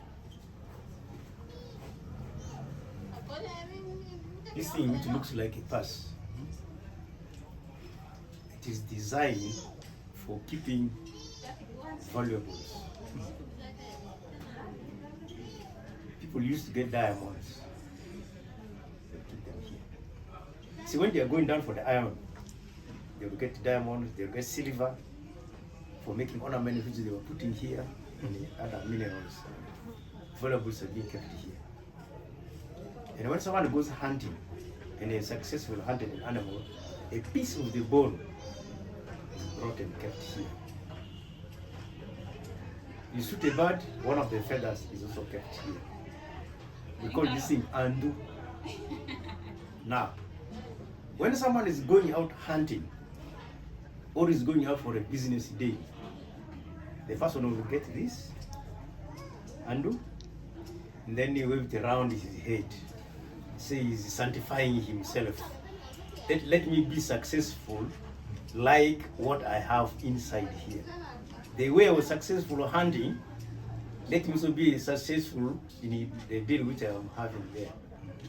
this thing which looks like a purse, it is designed for keeping valuables. People used to get diamonds. They keep them here. See, when they are going down for the iron, they will get diamonds, they will get silver for making ornaments which they were putting here, and the other minerals. Valuables are being kept here. And when someone goes hunting and is successful hunting an animal, a piece of the bone is brought and kept here. You shoot a bird, one of the feathers is also kept here. We call this thing andu. Now, when someone is going out hunting or is going out for a business day, the first one will get this andu, and then he waved around his head. Say he's sanctifying himself. Let me be successful like what I have inside here. The way I was successful hunting, let me also be successful in the deal which I am having there.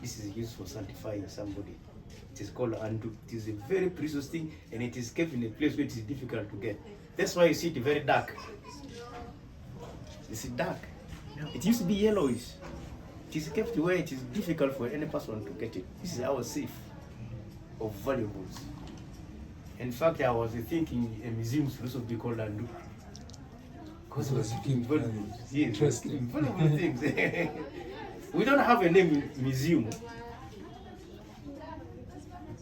This is used for sanctifying somebody. It is called andu. It is a very precious thing, and it is kept in a place where it is difficult to get. That's why you see it very dark. It's dark. It used to be yellowish. It is kept where it is difficult for any person to get it. This is our safe of valuables. In fact, I was thinking a museum should also be called andu. Because we're keeping valuables. Yes, we're keeping valuable things. We don't have a name museum.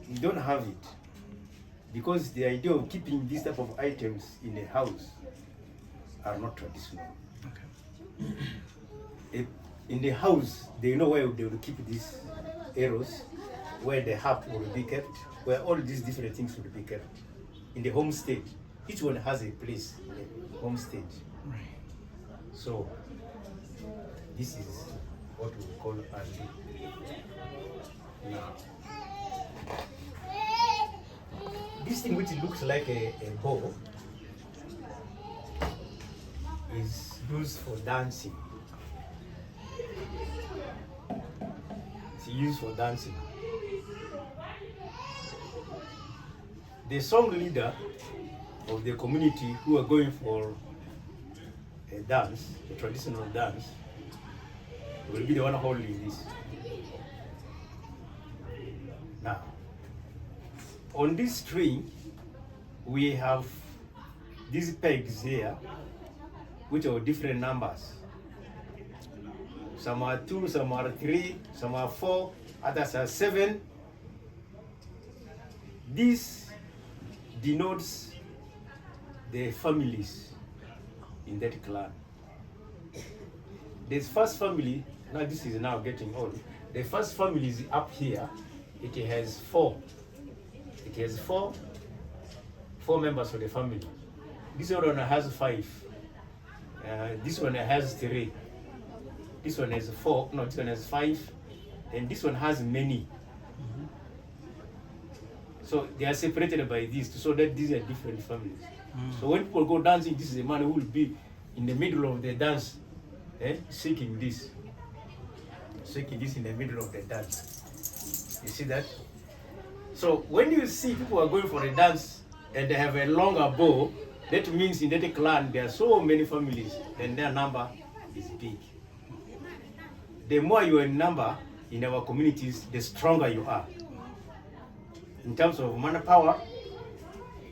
We don't have it. Because the idea of keeping this type of items in a house are not traditional. Okay. In the house, they know where they will keep these arrows, where the harp will be kept, where all these different things will be kept. In the homestead, each one has a place in the homestead. Right. So, this is what we call andu. Now, this thing which looks like a bow is used for dancing. It's used for dancing. The song leader of the community who are going for a dance, a traditional dance, will be the one holding this. Now, on this string, we have these pegs here, which are different numbers. Some are 2, some are 3, some are 4, others are 7. This denotes the families in that clan. The first family, now this is now getting old. The first family is up here. It has 4. It has 4 members of the family. This one has 5. This one has 3. This one has 4. No, this one has 5. And this one has many. So they are separated by this, so that these are different families. So when people go dancing, this is a man who will be in the middle of the dance, shaking this in the middle of the dance. You see that? So when you see people are going for a dance and they have a longer bow, that means in that clan there are so many families and their number is big. The more you are in number in our communities, the stronger you are. In terms of manpower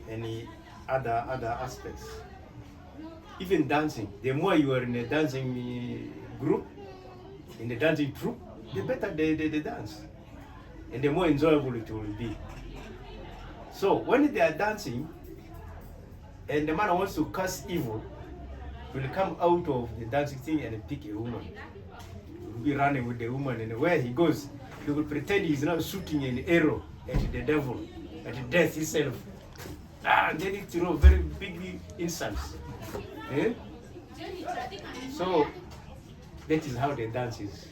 and other aspects. Even dancing, the more you are in a dancing group, in the dancing troupe, the better they dance. And the more enjoyable it will be. So when they are dancing, and the man wants to cast evil, he will come out of the dancing thing and pick a woman. He will be running with the woman, and where he goes, he will pretend he's now shooting an arrow at the devil, at death itself. And then it very big incense. So that is how the dance is.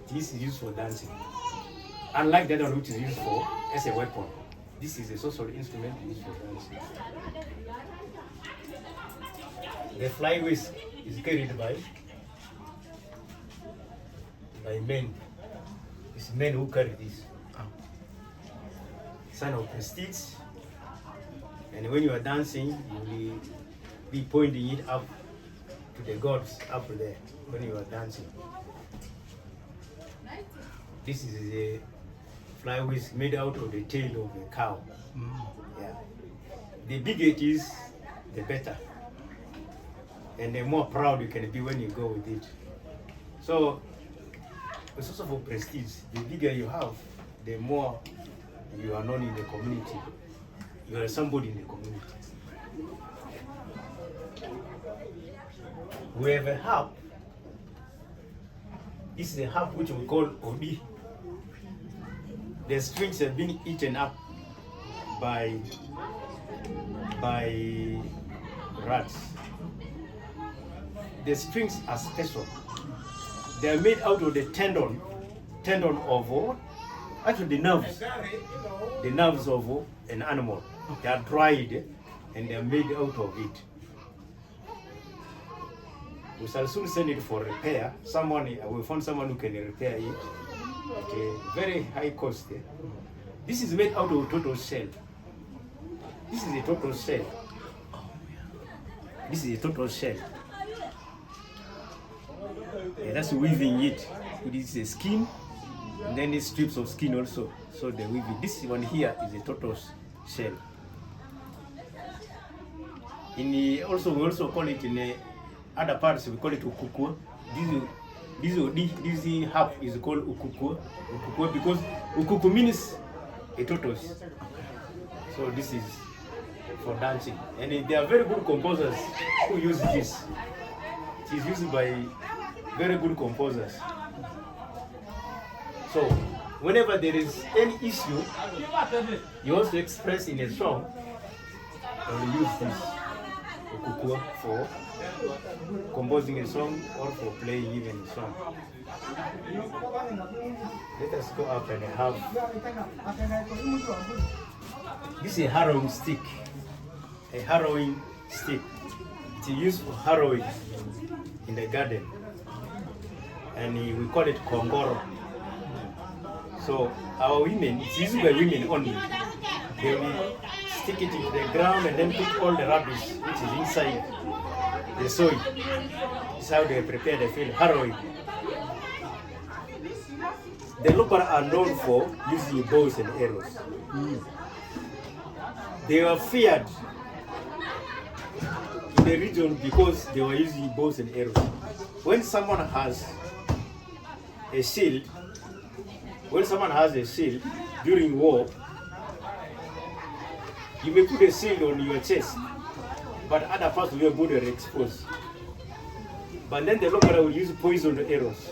It this is used for dancing. Unlike the other one which is used for as a weapon. This is a social instrument used for dancing. The flying whisk is carried by men. It's men who carry this. Sign of prestige. And when you are dancing, you will be pointing it up to the gods up there when you are dancing. This is a fly whisk made out of the tail of a cow. Yeah. The bigger it is, the better. And the more proud you can be when you go with it. So it's also for prestige. The bigger you have, the more you are known in the community. You are somebody in the community. We have a harp. This is a harp which we call Odi. The strings have been eaten up by rats. The strings are special. They are made out of the tendon of actually the nerves of an animal. They are dried and they are made out of it. We shall soon send it for repair. We found someone who can repair it at a very high cost. This is made out of total shell. This is a total shell. This is a total shell. Yeah, that's weaving it. This is a skin, and then these strips of skin also. So they weave it. This one here is a total shell. We also call it in other parts, we call it ukukua. This harp is called ukukua because ukuku means a tortoise. So this is for dancing. And they are very good composers who use this. It is used by very good composers. So whenever there is any issue you want to express in a song, you use this ukukua for composing a song or for playing even a song. Let us go up and have this is a harrowing stick. A harrowing stick. It's used for harrowing in the garden. And we call it kongoro. So our women, it's used by women only. They will stick it into the ground and then put all the rubbish which is inside the soil. This is how they prepare the field, harrowing. The local are known for using bows and arrows. They were feared in the region because they were using bows and arrows. When someone has a shield, during war, you may put a shield on your chest, but other parts of your body are exposed. But then the local will use poisoned arrows.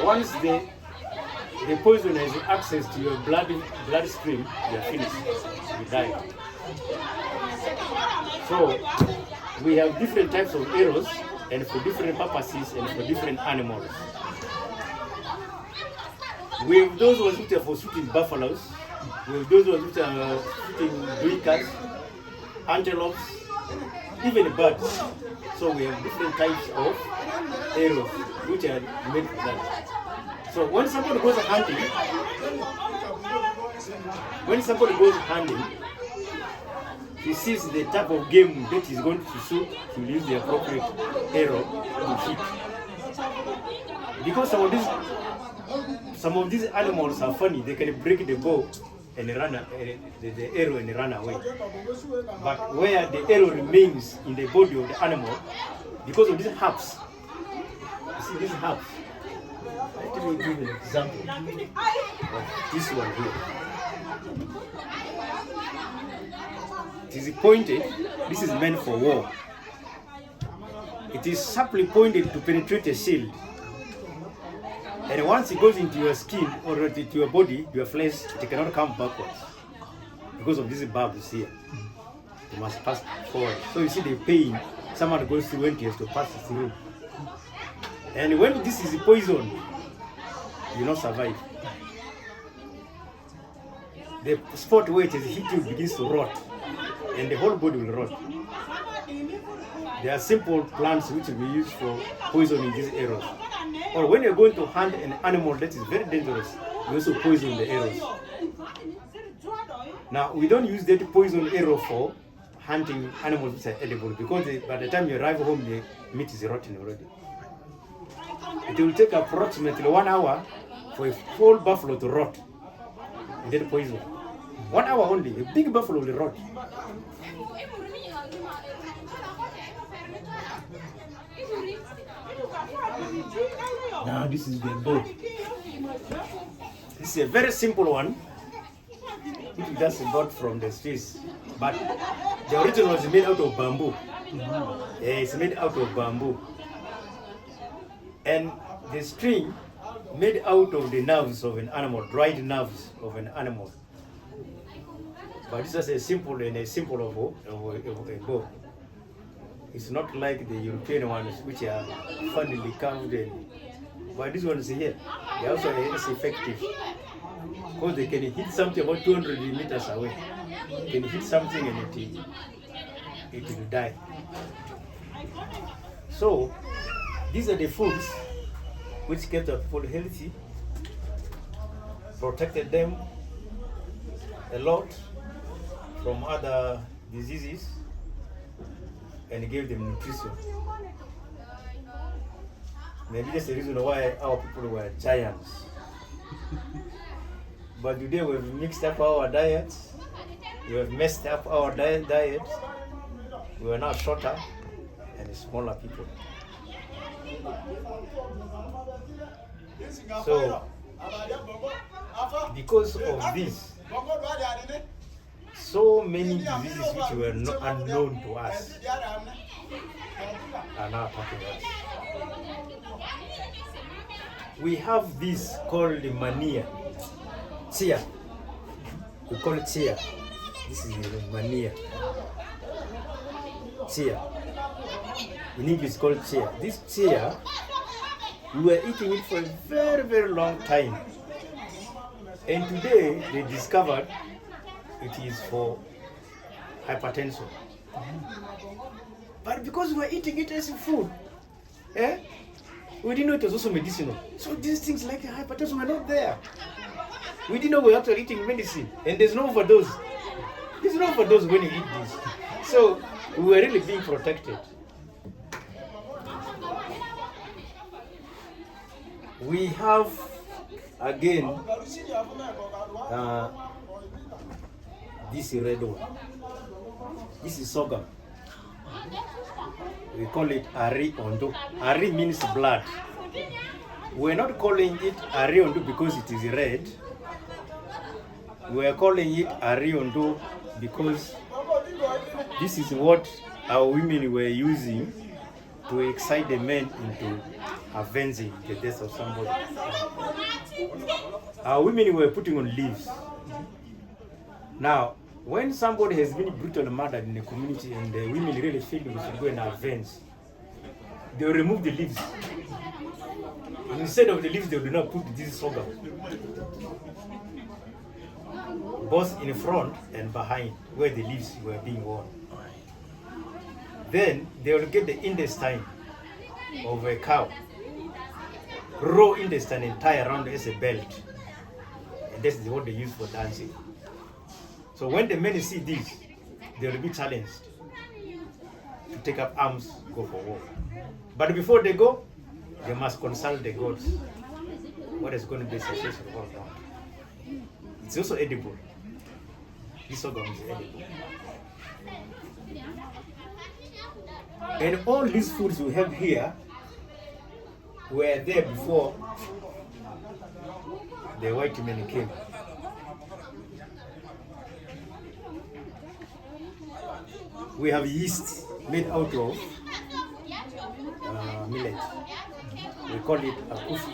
Once the poison has access to your bloodstream, you are finished. You die. So we have different types of arrows, and for different purposes and for different animals. We have those ones which are for shooting buffaloes. We have those ones which are shooting duicas, antelopes, even birds. So we have different types of arrows which are made for that. So when somebody goes hunting, he sees the type of game that he's going to shoot, he will use the appropriate arrow to hit. Because some of these animals are funny, they can break the bow and the arrow and run away. But where the arrow remains in the body of the animal, because of these herbs, you see these herbs. Let me give an example of this one here. It is pointed, this is meant for war. It is sharply pointed to penetrate a shield. And once it goes into your skin or into your body, your flesh, it cannot come backwards. Because of these barbs here. It must pass forward. So you see the pain someone goes through when he has to pass through. And when this is poison, you not survive. The spot where it is hit you begins to rot, and the whole body will rot. There are simple plants which we use for poisoning these arrows. Or when you're going to hunt an animal that is very dangerous, you also poison the arrows. Now, we don't use that poison arrow for hunting animals which are edible, because by the time you arrive home, the meat is rotten already. It will take approximately 1 hour for a whole buffalo to rot in that poison. 1 hour only, a big buffalo will rot. Now this is the bow. This is a very simple one, which we just got from the streets. But the original was made out of bamboo. Yeah, it's made out of bamboo. And the string made out of the nerves of an animal, dried nerves of an animal. But this is a simple and a simple of a bow. It's not like the European ones, which are funnily carved. But this one is here, they also are less effective, because they can hit something about 200 meters away. They can hit something and it will die. So these are the foods which kept our people healthy, protected them a lot from other diseases, and gave them nutrition. Maybe that's the reason why our people were giants. But today we've mixed up our diets, we have messed up our diets, we are now shorter and smaller people. So, because of this, so many diseases which were not unknown to us are now attacking us. We have this called mania. Chia. We call it chia. This is the mania. Chia. In English it's called chia. This chia, we were eating it for a very, very long time. And today they discovered it is for hypertension. But because we were eating it as food, we didn't know it was also medicinal. So these things like hypertension were not there. We didn't know we were actually eating medicine. And there's no overdose. There's no overdose when you eat this. So we were really being protected. We have, again, this red one. This is sorghum. We call it Ari Ondo. Ari means blood. We're not calling it Ari Ondo because it is red. We're calling it Ari Ondo because this is what our women were using to excite the men into avenging the death of somebody. Our women were putting on leaves. Now, when somebody has been brutally murdered in the community and the women really feel we should go and avenge, they will remove the leaves. And instead of the leaves, they will not put this sorghum, both in front and behind, where the leaves were being worn. Then they will get the intestine of a cow, raw intestine, and tie around as a belt. And that's what they use for dancing. So when the men see this, they will be challenged to take up arms, go for war. But before they go, they must consult the gods. What is going to be successful all around. It's also edible. This sorghum is edible. And all these foods we have here were there before the white men came. We have yeast made out of millet. We call it akufi.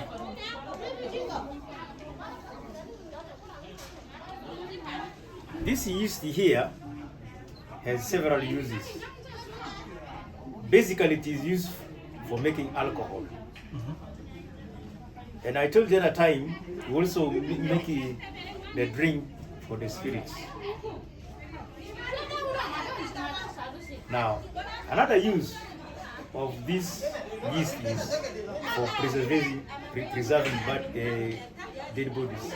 This yeast here has several uses. Basically, it is used for making alcohol. And I told you at a time, we also make the drink for the spirits. Now, another use of this yeast is for preserving dead bodies.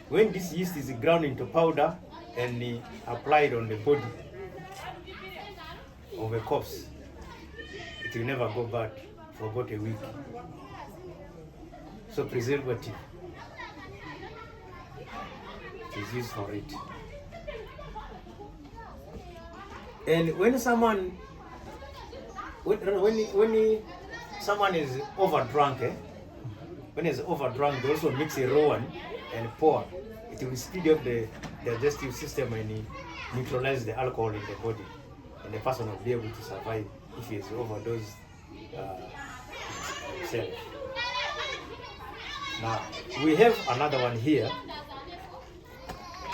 When this yeast is ground into powder and applied on the body of a corpse, it will never go bad for about a week. So preservative is used for it. And when someone is overdrunk, when he's overdrunk, they also mix a raw one and pour. It will speed up the digestive system and neutralize the alcohol in the body, and the person will be able to survive if he is overdosed himself. Now we have another one here.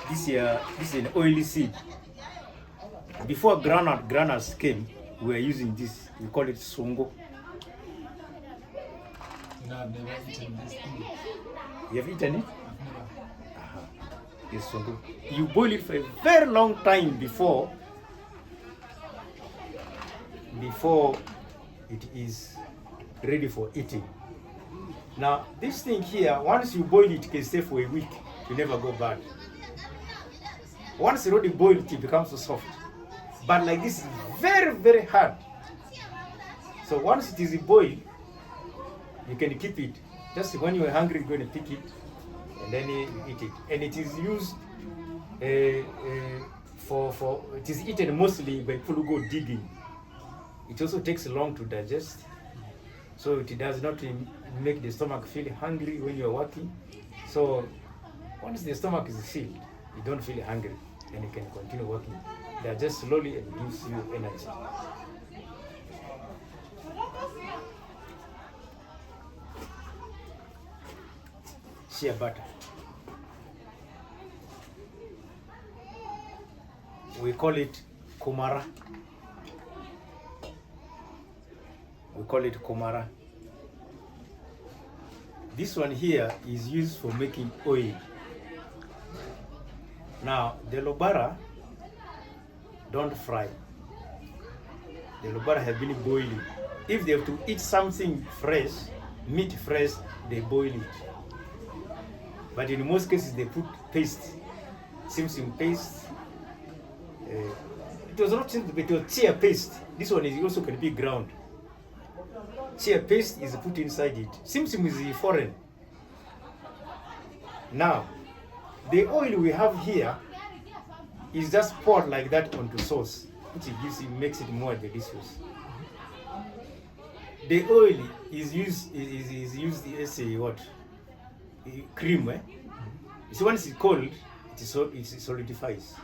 This is an oily seed. Before granules came, we were using this. We call it songo. No, I've never eaten this thing. You have eaten it? Yes, songo. You boil it for a very long time before it is ready for eating. Now, this thing here, once you boil it, can stay for a week. You never go bad. Once you already boil it, it becomes so soft. But like this, is very, very hard. So once it is boiled, you can keep it. Just when you are hungry, you're going to pick it, and then you eat it. And it is used it is eaten mostly by people who go digging. It also takes long to digest, so it does not make the stomach feel hungry when you are working. So once the stomach is filled, you don't feel hungry, and you can continue working. Digest slowly and gives you energy. Shea butter. We call it kumara. This one here is used for making oil. Now, the lobara don't fry. The lobara have been boiling. If they have to eat something fresh, meat fresh, they boil it. But in most cases, they put paste, simsim paste. It was not simple, but it was chia paste. This one is also can be ground. Chia paste is put inside it. Simsim is foreign. Now, the oil we have here is just poured like that onto sauce, which makes it more delicious. The oil is used as a what? Cream, eh? So once it's cold, it solidifies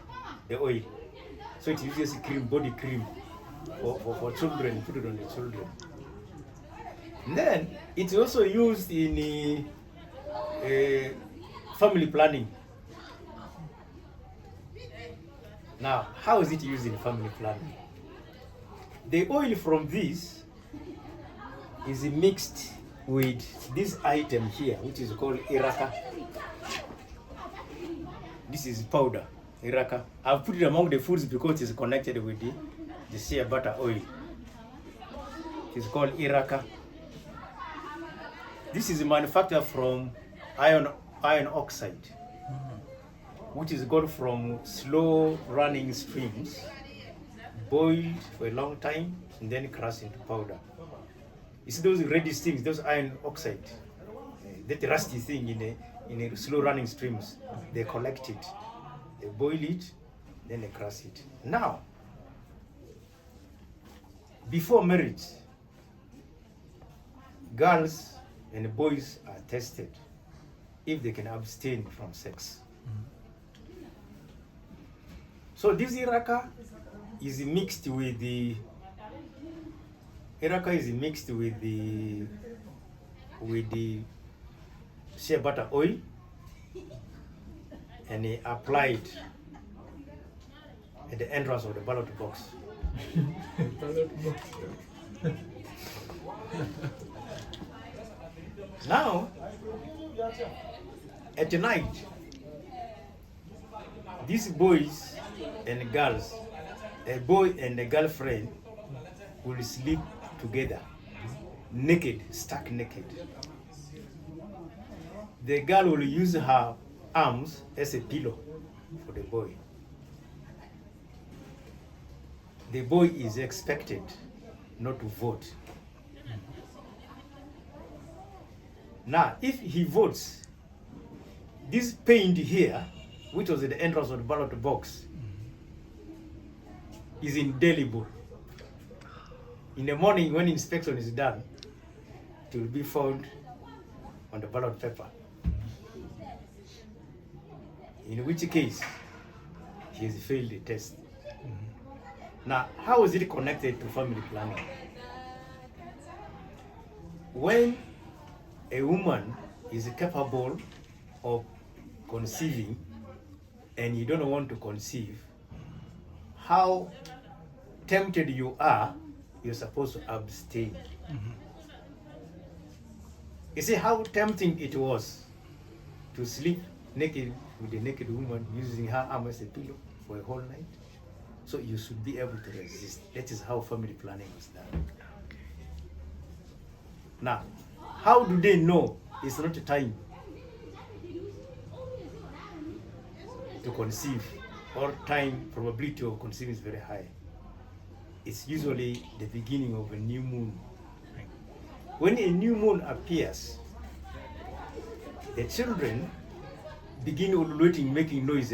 the oil. So it uses cream, body cream for children, put it on the children. And then it's also used in family planning. Now, how is it used in family planning? The oil from this is mixed with this item here, which is called iraka. This is powder, iraka. I've put it among the foods because it's connected with the shea butter oil. It's called iraka. This is manufactured from iron oxide, which is got from slow running streams, boiled for a long time, and then crushed into powder. You see those reddish things, those iron oxide, that rusty thing in a slow running streams, they collect it, they boil it, then they crush it. Now, before marriage, girls and boys are tested if they can abstain from sex. So this iraka is mixed with the shea butter oil, and applied at the entrance of the ballot box. Now, at night, these boys and girls, a boy and a girlfriend, will sleep together, naked, stark naked. The girl will use her arms as a pillow for the boy. The boy is expected not to vote. Now, if he votes, this paint here, which was at the entrance of the ballot box, is indelible. In the morning, when inspection is done, it will be found on the ballot paper. In which case, he has failed the test. Now, how is it connected to family planning? When a woman is capable of conceiving and you don't want to conceive, how tempted you are, you're supposed to abstain. You see how tempting it was to sleep naked with a naked woman using her arm as a pillow for a whole night? So you should be able to resist. That is how family planning was done. Now, how do they know it's not a time to conceive, or time probability of conceiving is very high? It's usually the beginning of a new moon. When a new moon appears, the children begin ululating, making noise,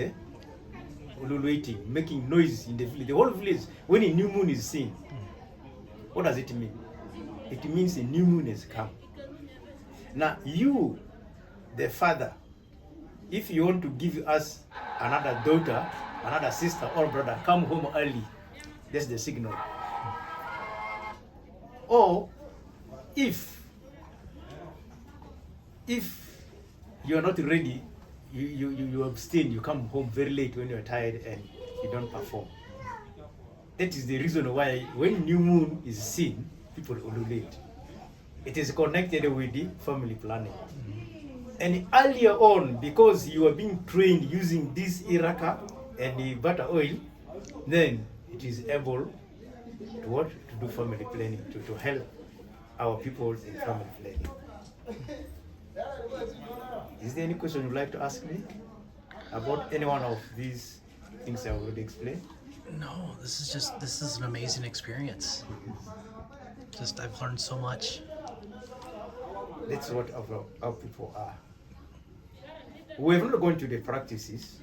ululating, making noise in the village. The whole village, when a new moon is seen, what does it mean? It means a new moon has come. Now, you, the father, if you want to give us another daughter, another sister or brother, come home early. That's the signal. Or if you're not ready, you abstain, you come home very late when you're tired and you don't perform. That is the reason why when new moon is seen, people ululate. It is connected with the family planning. And earlier on, because you are being trained using this iraka and the butter oil, then it is able to what? To do family planning, to help our people in family planning. Is there any question you'd like to ask me about any one of these things I already explained? No, this is an amazing experience. I've learned so much. That's what our people are. We're not going to the practices,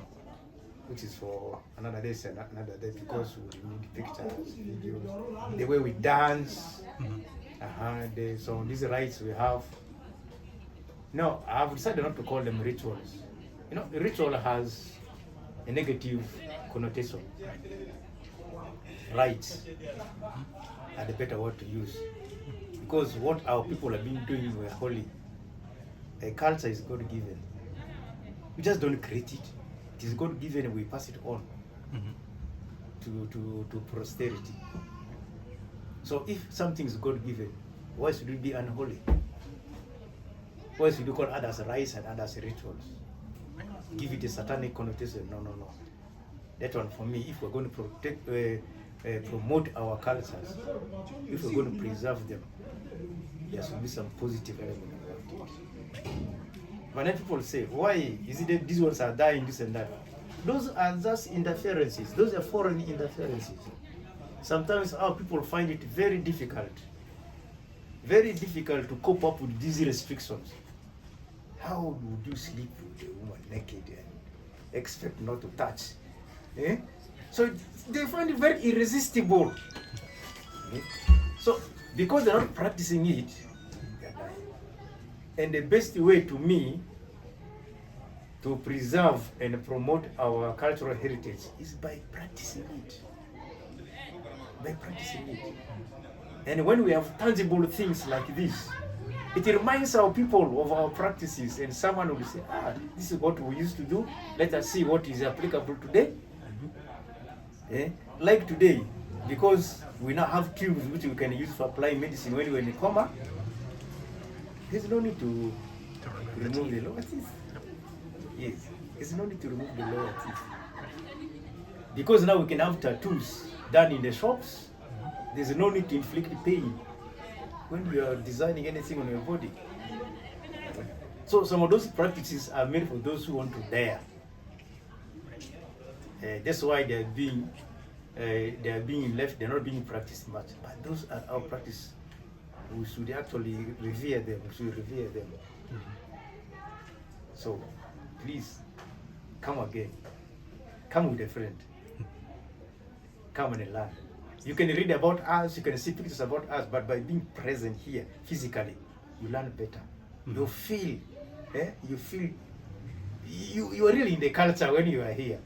which is for another day and another day, because we need pictures, videos, the way we dance, so these rites we have. No, I've decided not to call them rituals. You know, ritual has a negative connotation. Rites are the better word to use. Because what our people have been doing were holy. A culture is God-given. We just don't create it. It is God-given and we pass it on to posterity. So if something is God-given, why should it be unholy? Why should you call others rites and others rituals? Give it a satanic connotation? No. That one for me, if we're going to promote our cultures, if we're going to preserve them, there should be some positive element about it. When people say, why is it that these ones are dying, this and that? Those are just interferences. Those are foreign interferences. Sometimes our people find it very difficult to cope up with these restrictions. How would you sleep with a woman naked and expect not to touch? So they find it very irresistible. So because they're not practicing it, they're dying. And the best way to me to preserve and promote our cultural heritage is by practicing it. And when we have tangible things like this, it reminds our people of our practices, and someone will say, this is what we used to do. Let us see what is applicable today. Like today, because we now have tubes which we can use for applying medicine when we're in a coma. There's no need to remove the lower teeth. Yes, there's no need to remove the lower teeth. Because now we can have tattoos done in the shops. There's no need to inflict pain when you are designing anything on your body. So some of those practices are made for those who want to dare. That's why they are being left. They're not being practiced much. But those are our practice. We should actually revere them. We should revere them. So please come again. Come with a friend. Come and learn. You can read about us, you can see pictures about us, but by being present here physically, you learn better. You feel, you are really in the culture when you are here.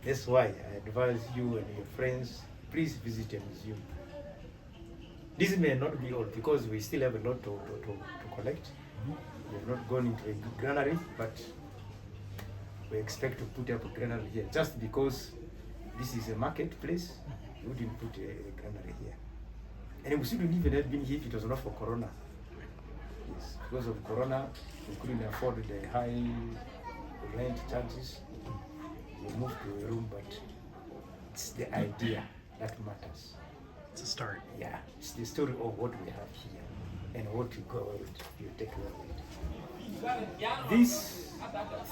That's why I advise you and your friends, please visit a museum. This may not be all because we still have a lot to collect. We have not gone into a granary, but we expect to put up a granary here. Just because this is a marketplace, we wouldn't put a granary here. And we shouldn't even have been here if it was not for Corona. Yes, because of Corona, we couldn't afford the high rent charges. We moved to a room, but it's the idea that matters. It's a start. Yeah, it's the story of what we have here and what you go with, you take away with. This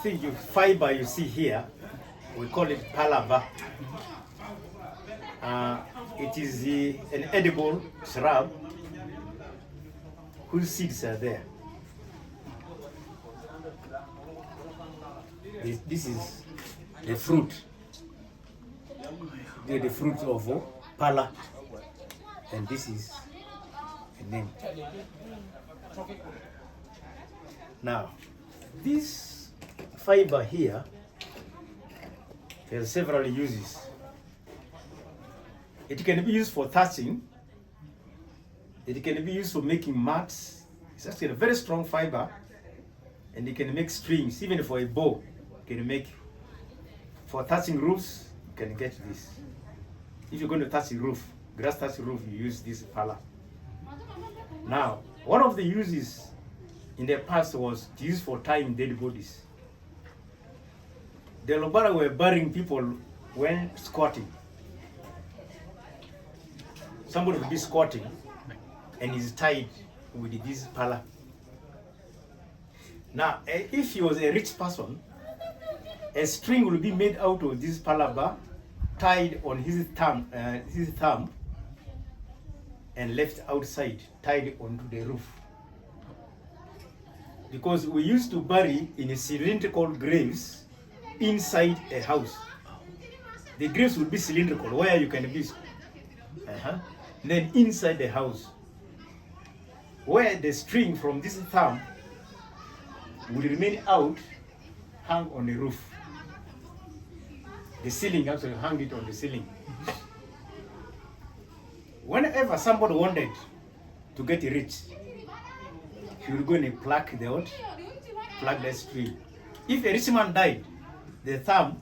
thing, you fiber you see here, we call it palava. It is an edible shrub whose seeds are there. This is the fruit. The fruit of pala, and this is a name. Now, this fiber here has several uses. It can be used for thatching. It can be used for making mats. It's actually a very strong fiber, and it can make strings, even for a bow. You can make for thatching roofs. You can get this. If you're going to thatch a roof, grass thatch roof, you use this pala. Now, one of the uses in the past was used for tying dead bodies. The Lobara were burying people when squatting. Somebody would be squatting and is tied with this pala. Now, if he was a rich person, a string will be made out of this pala bar, tied on his thumb, and left outside, tied onto the roof. Because we used to bury in a cylindrical graves inside a house. The graves would be cylindrical, where you can be. Then inside the house, where the string from this thumb will remain out, hung on the roof. The ceiling actually hung it on the ceiling. Whenever somebody wanted to get rich, he would go and pluck the string. If a rich man died, the thumb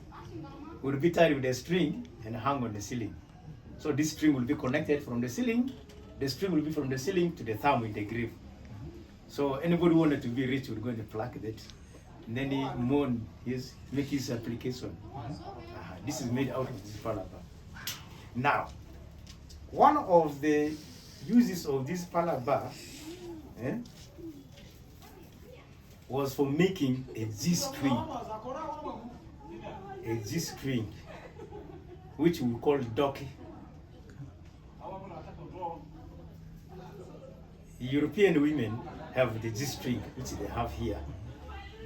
would be tied with a string and hung on the ceiling. So this string will be connected from the ceiling. The string will be from the ceiling to the thumb in the grave. So anybody who wanted to be rich would go and pluck that. And then he make his application. This is made out of this palaba. Now, one of the uses of this palaba was for making a G-string. A G-string, which we call doki. European women have the G-string, which they have here.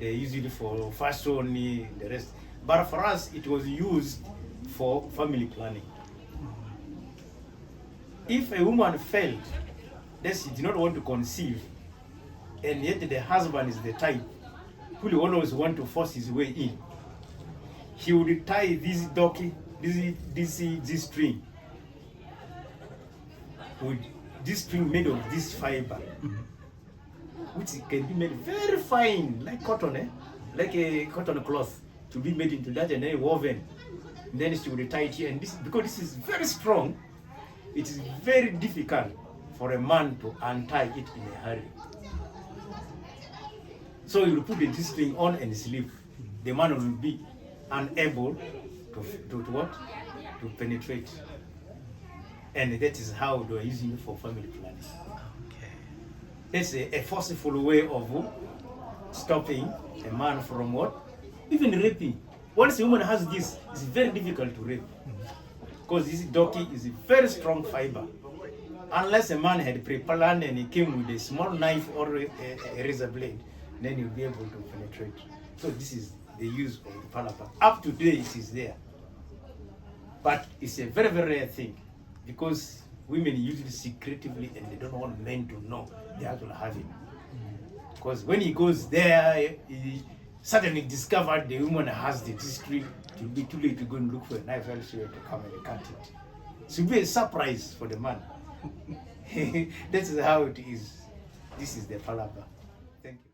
They use it for fashion, the rest. But for us, it was used for family planning. If a woman felt that she did not want to conceive, and yet the husband is the type who will always want to force his way in, he would tie this string with this string made of this fiber, which can be made very fine, like cotton, like a cotton cloth, to be made into that and then woven then she will tie it here. And this, because this is very strong, it is very difficult for a man to untie it in a hurry. So you will put this string on and sleep. The man will be unable to what? To penetrate. And that is how they are using it for family planning. Okay. It's a forceful way of stopping a man from what? Even raping. Once a woman has this, it's very difficult to rape. Because this donkey is a very strong fiber. Unless a man had pre-planned and he came with a small knife or a razor blade, then he'll be able to penetrate. So this is the use of the palapa. Up to today it is there. But it's a very, very rare thing because women use it secretively and they don't want men to know they actually have it. Because when he goes there, he suddenly discovered the woman has the district. It will be too late to go and look for a knife elsewhere to come and cut it. It will be a surprise for the man. This is how it is. This is the palapa. Thank you.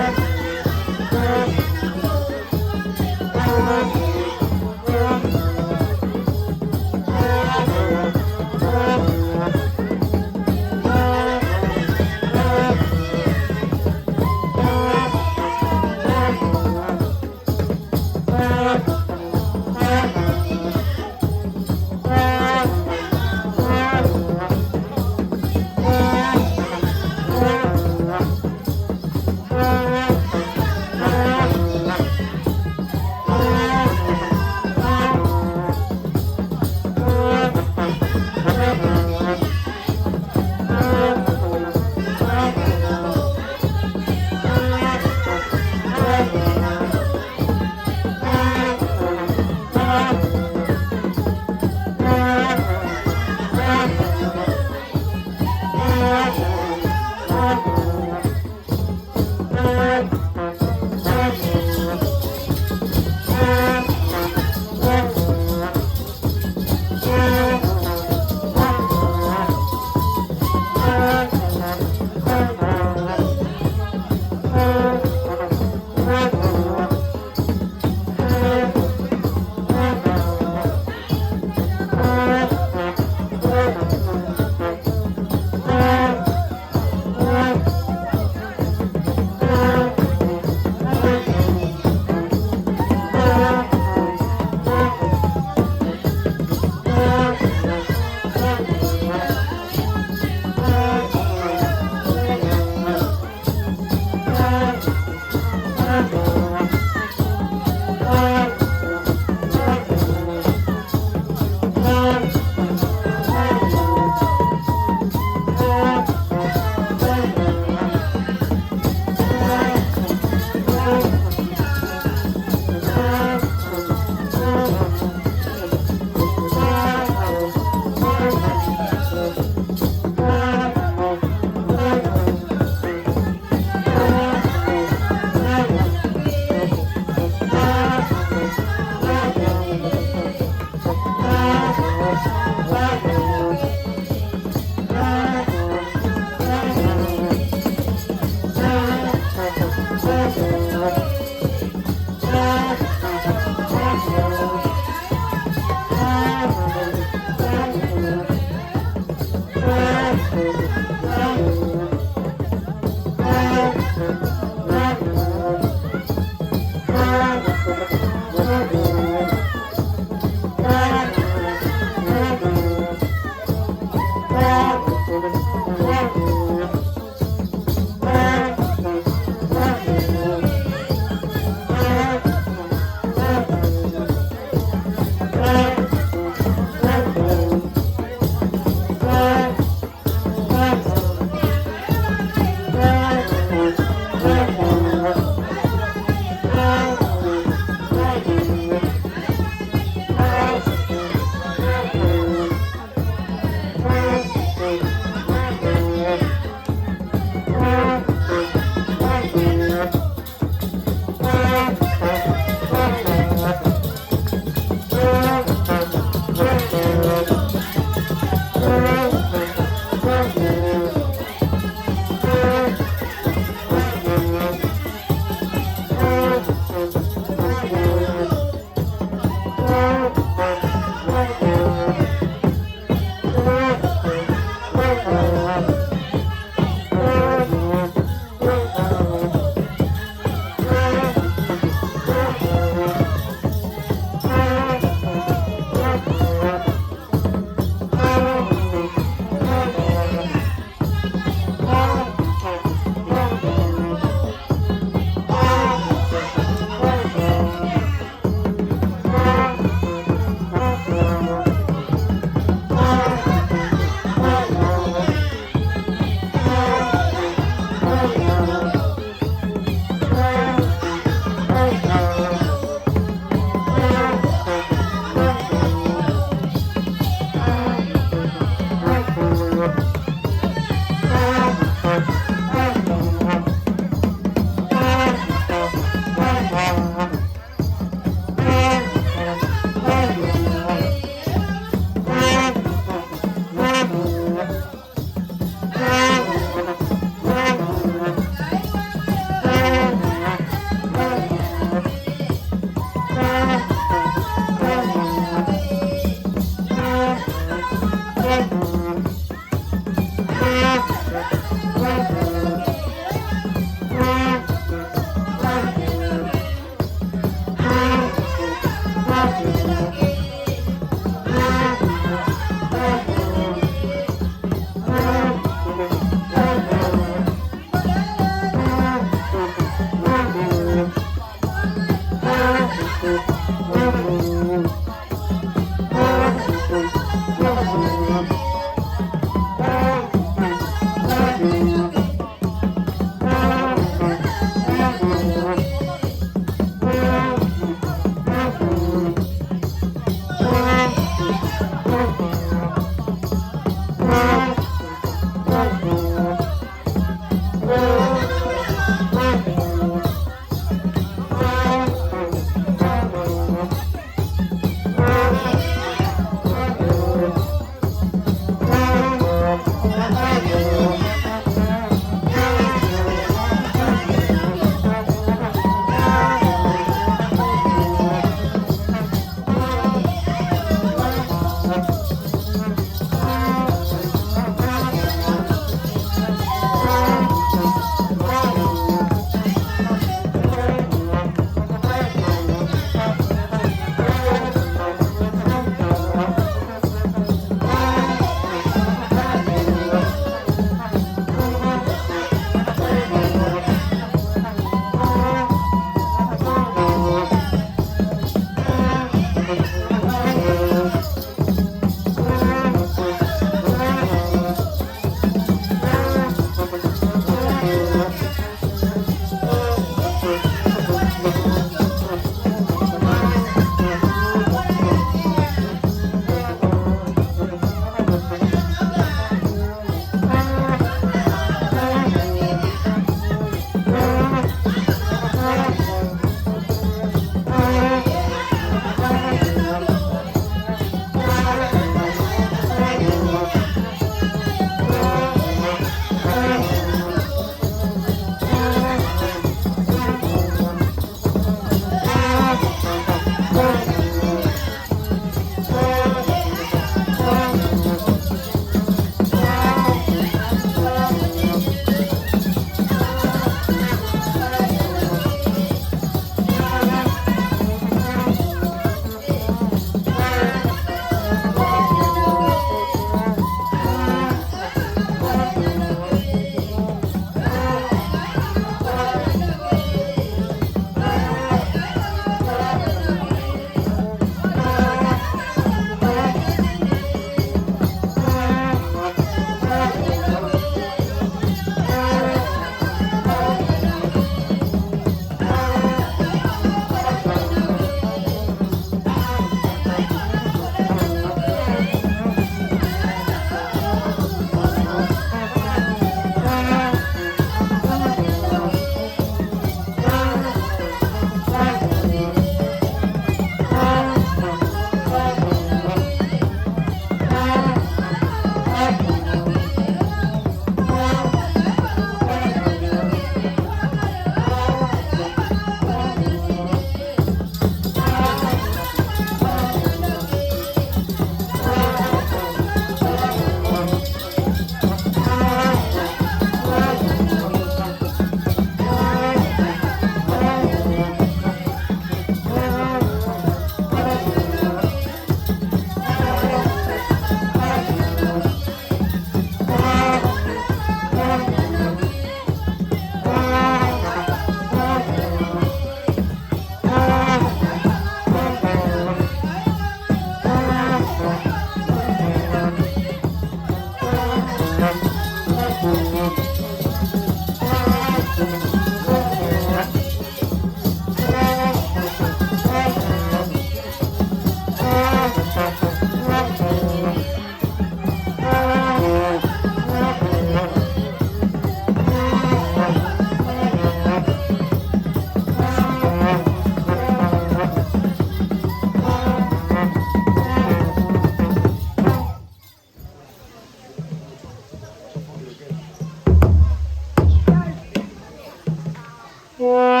Ayuh,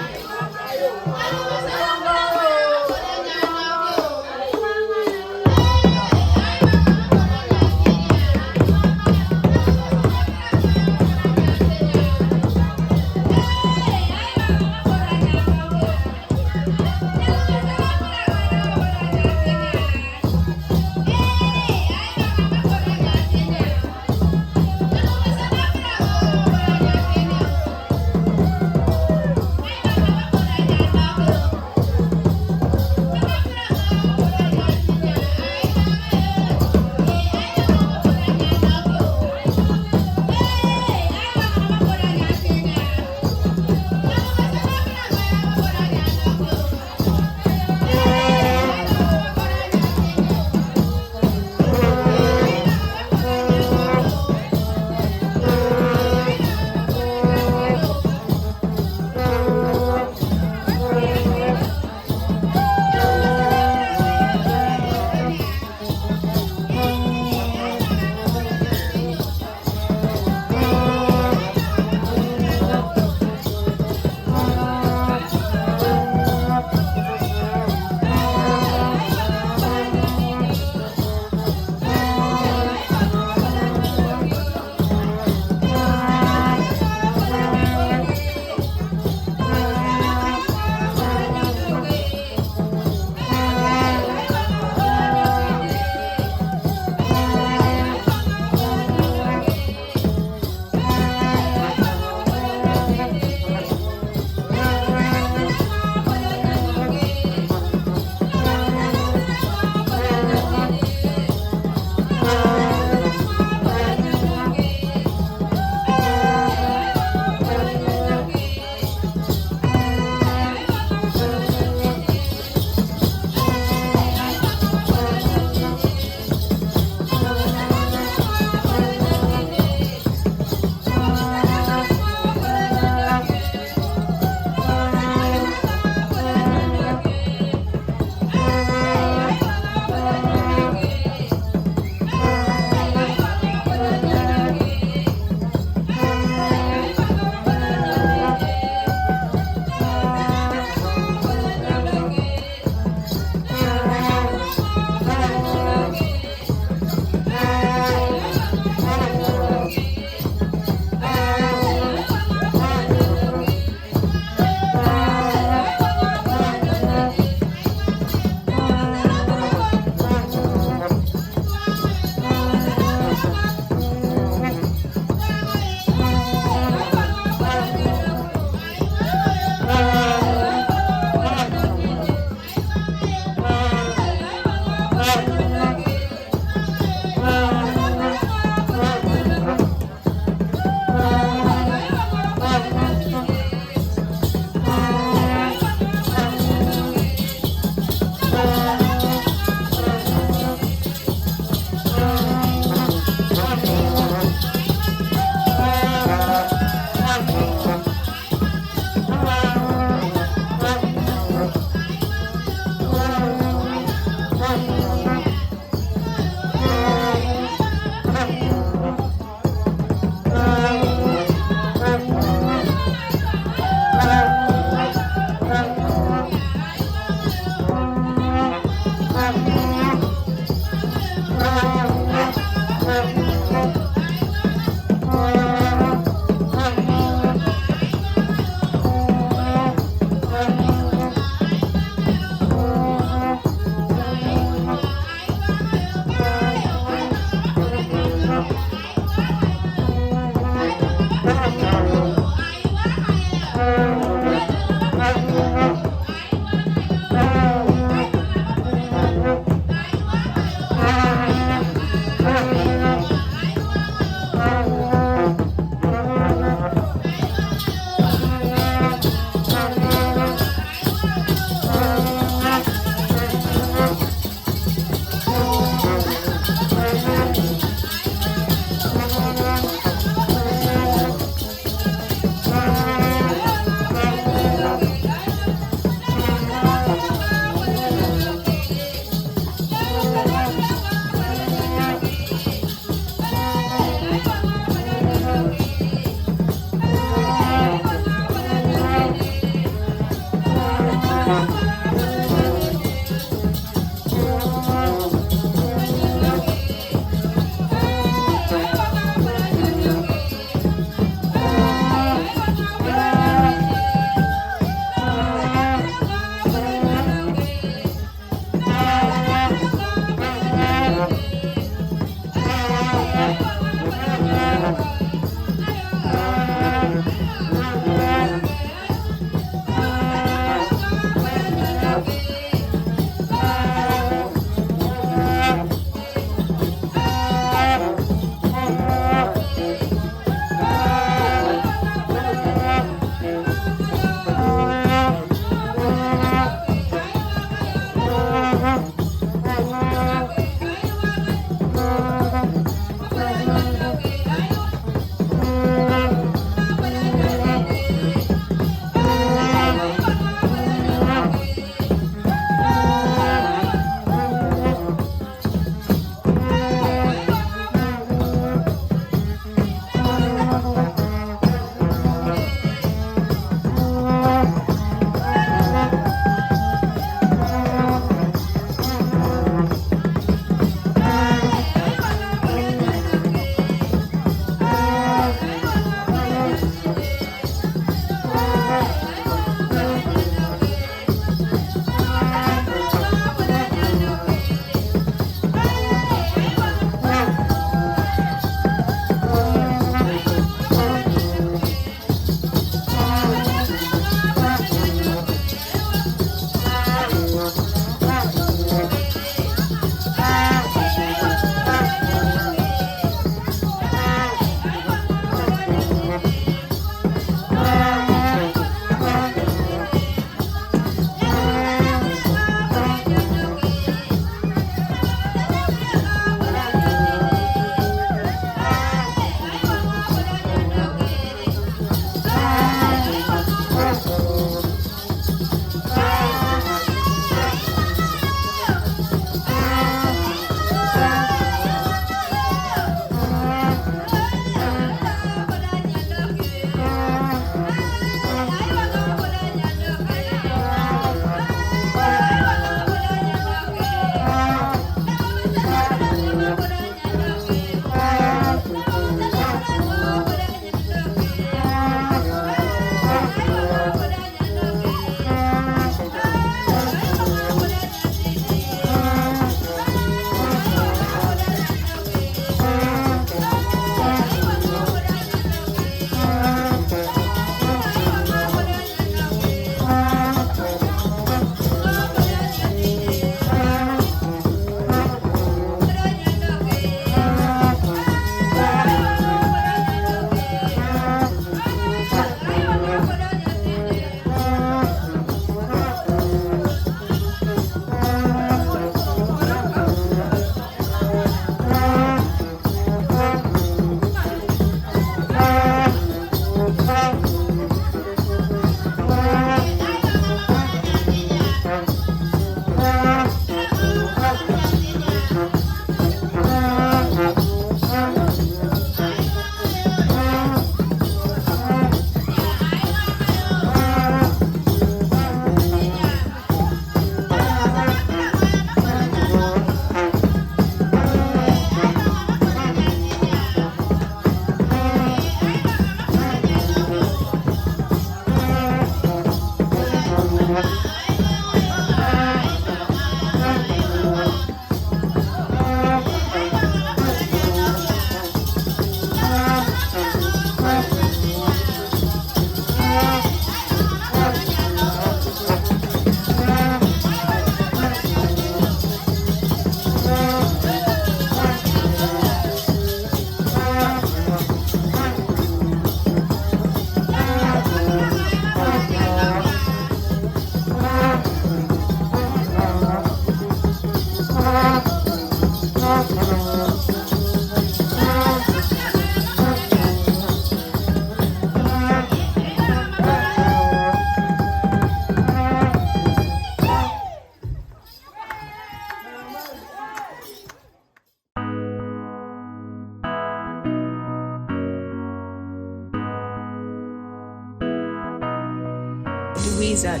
Wizard.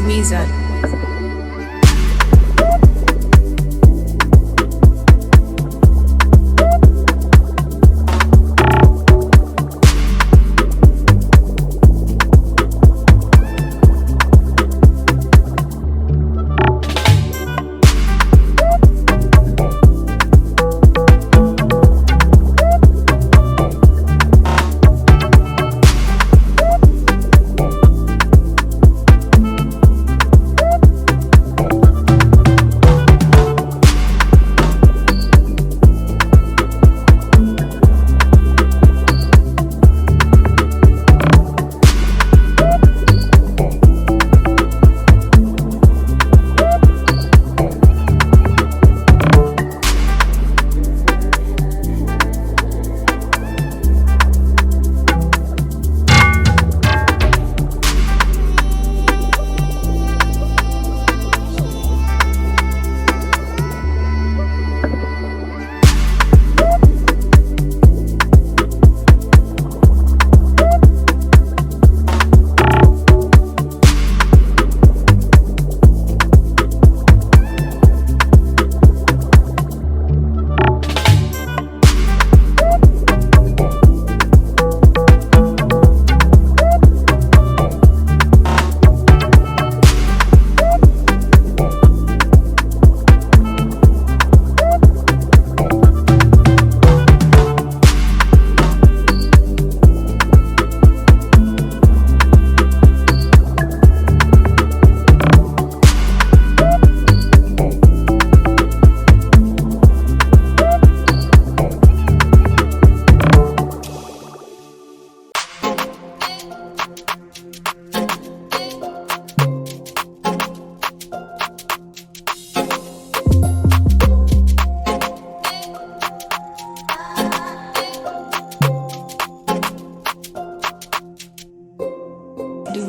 Weezer.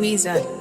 Weezer.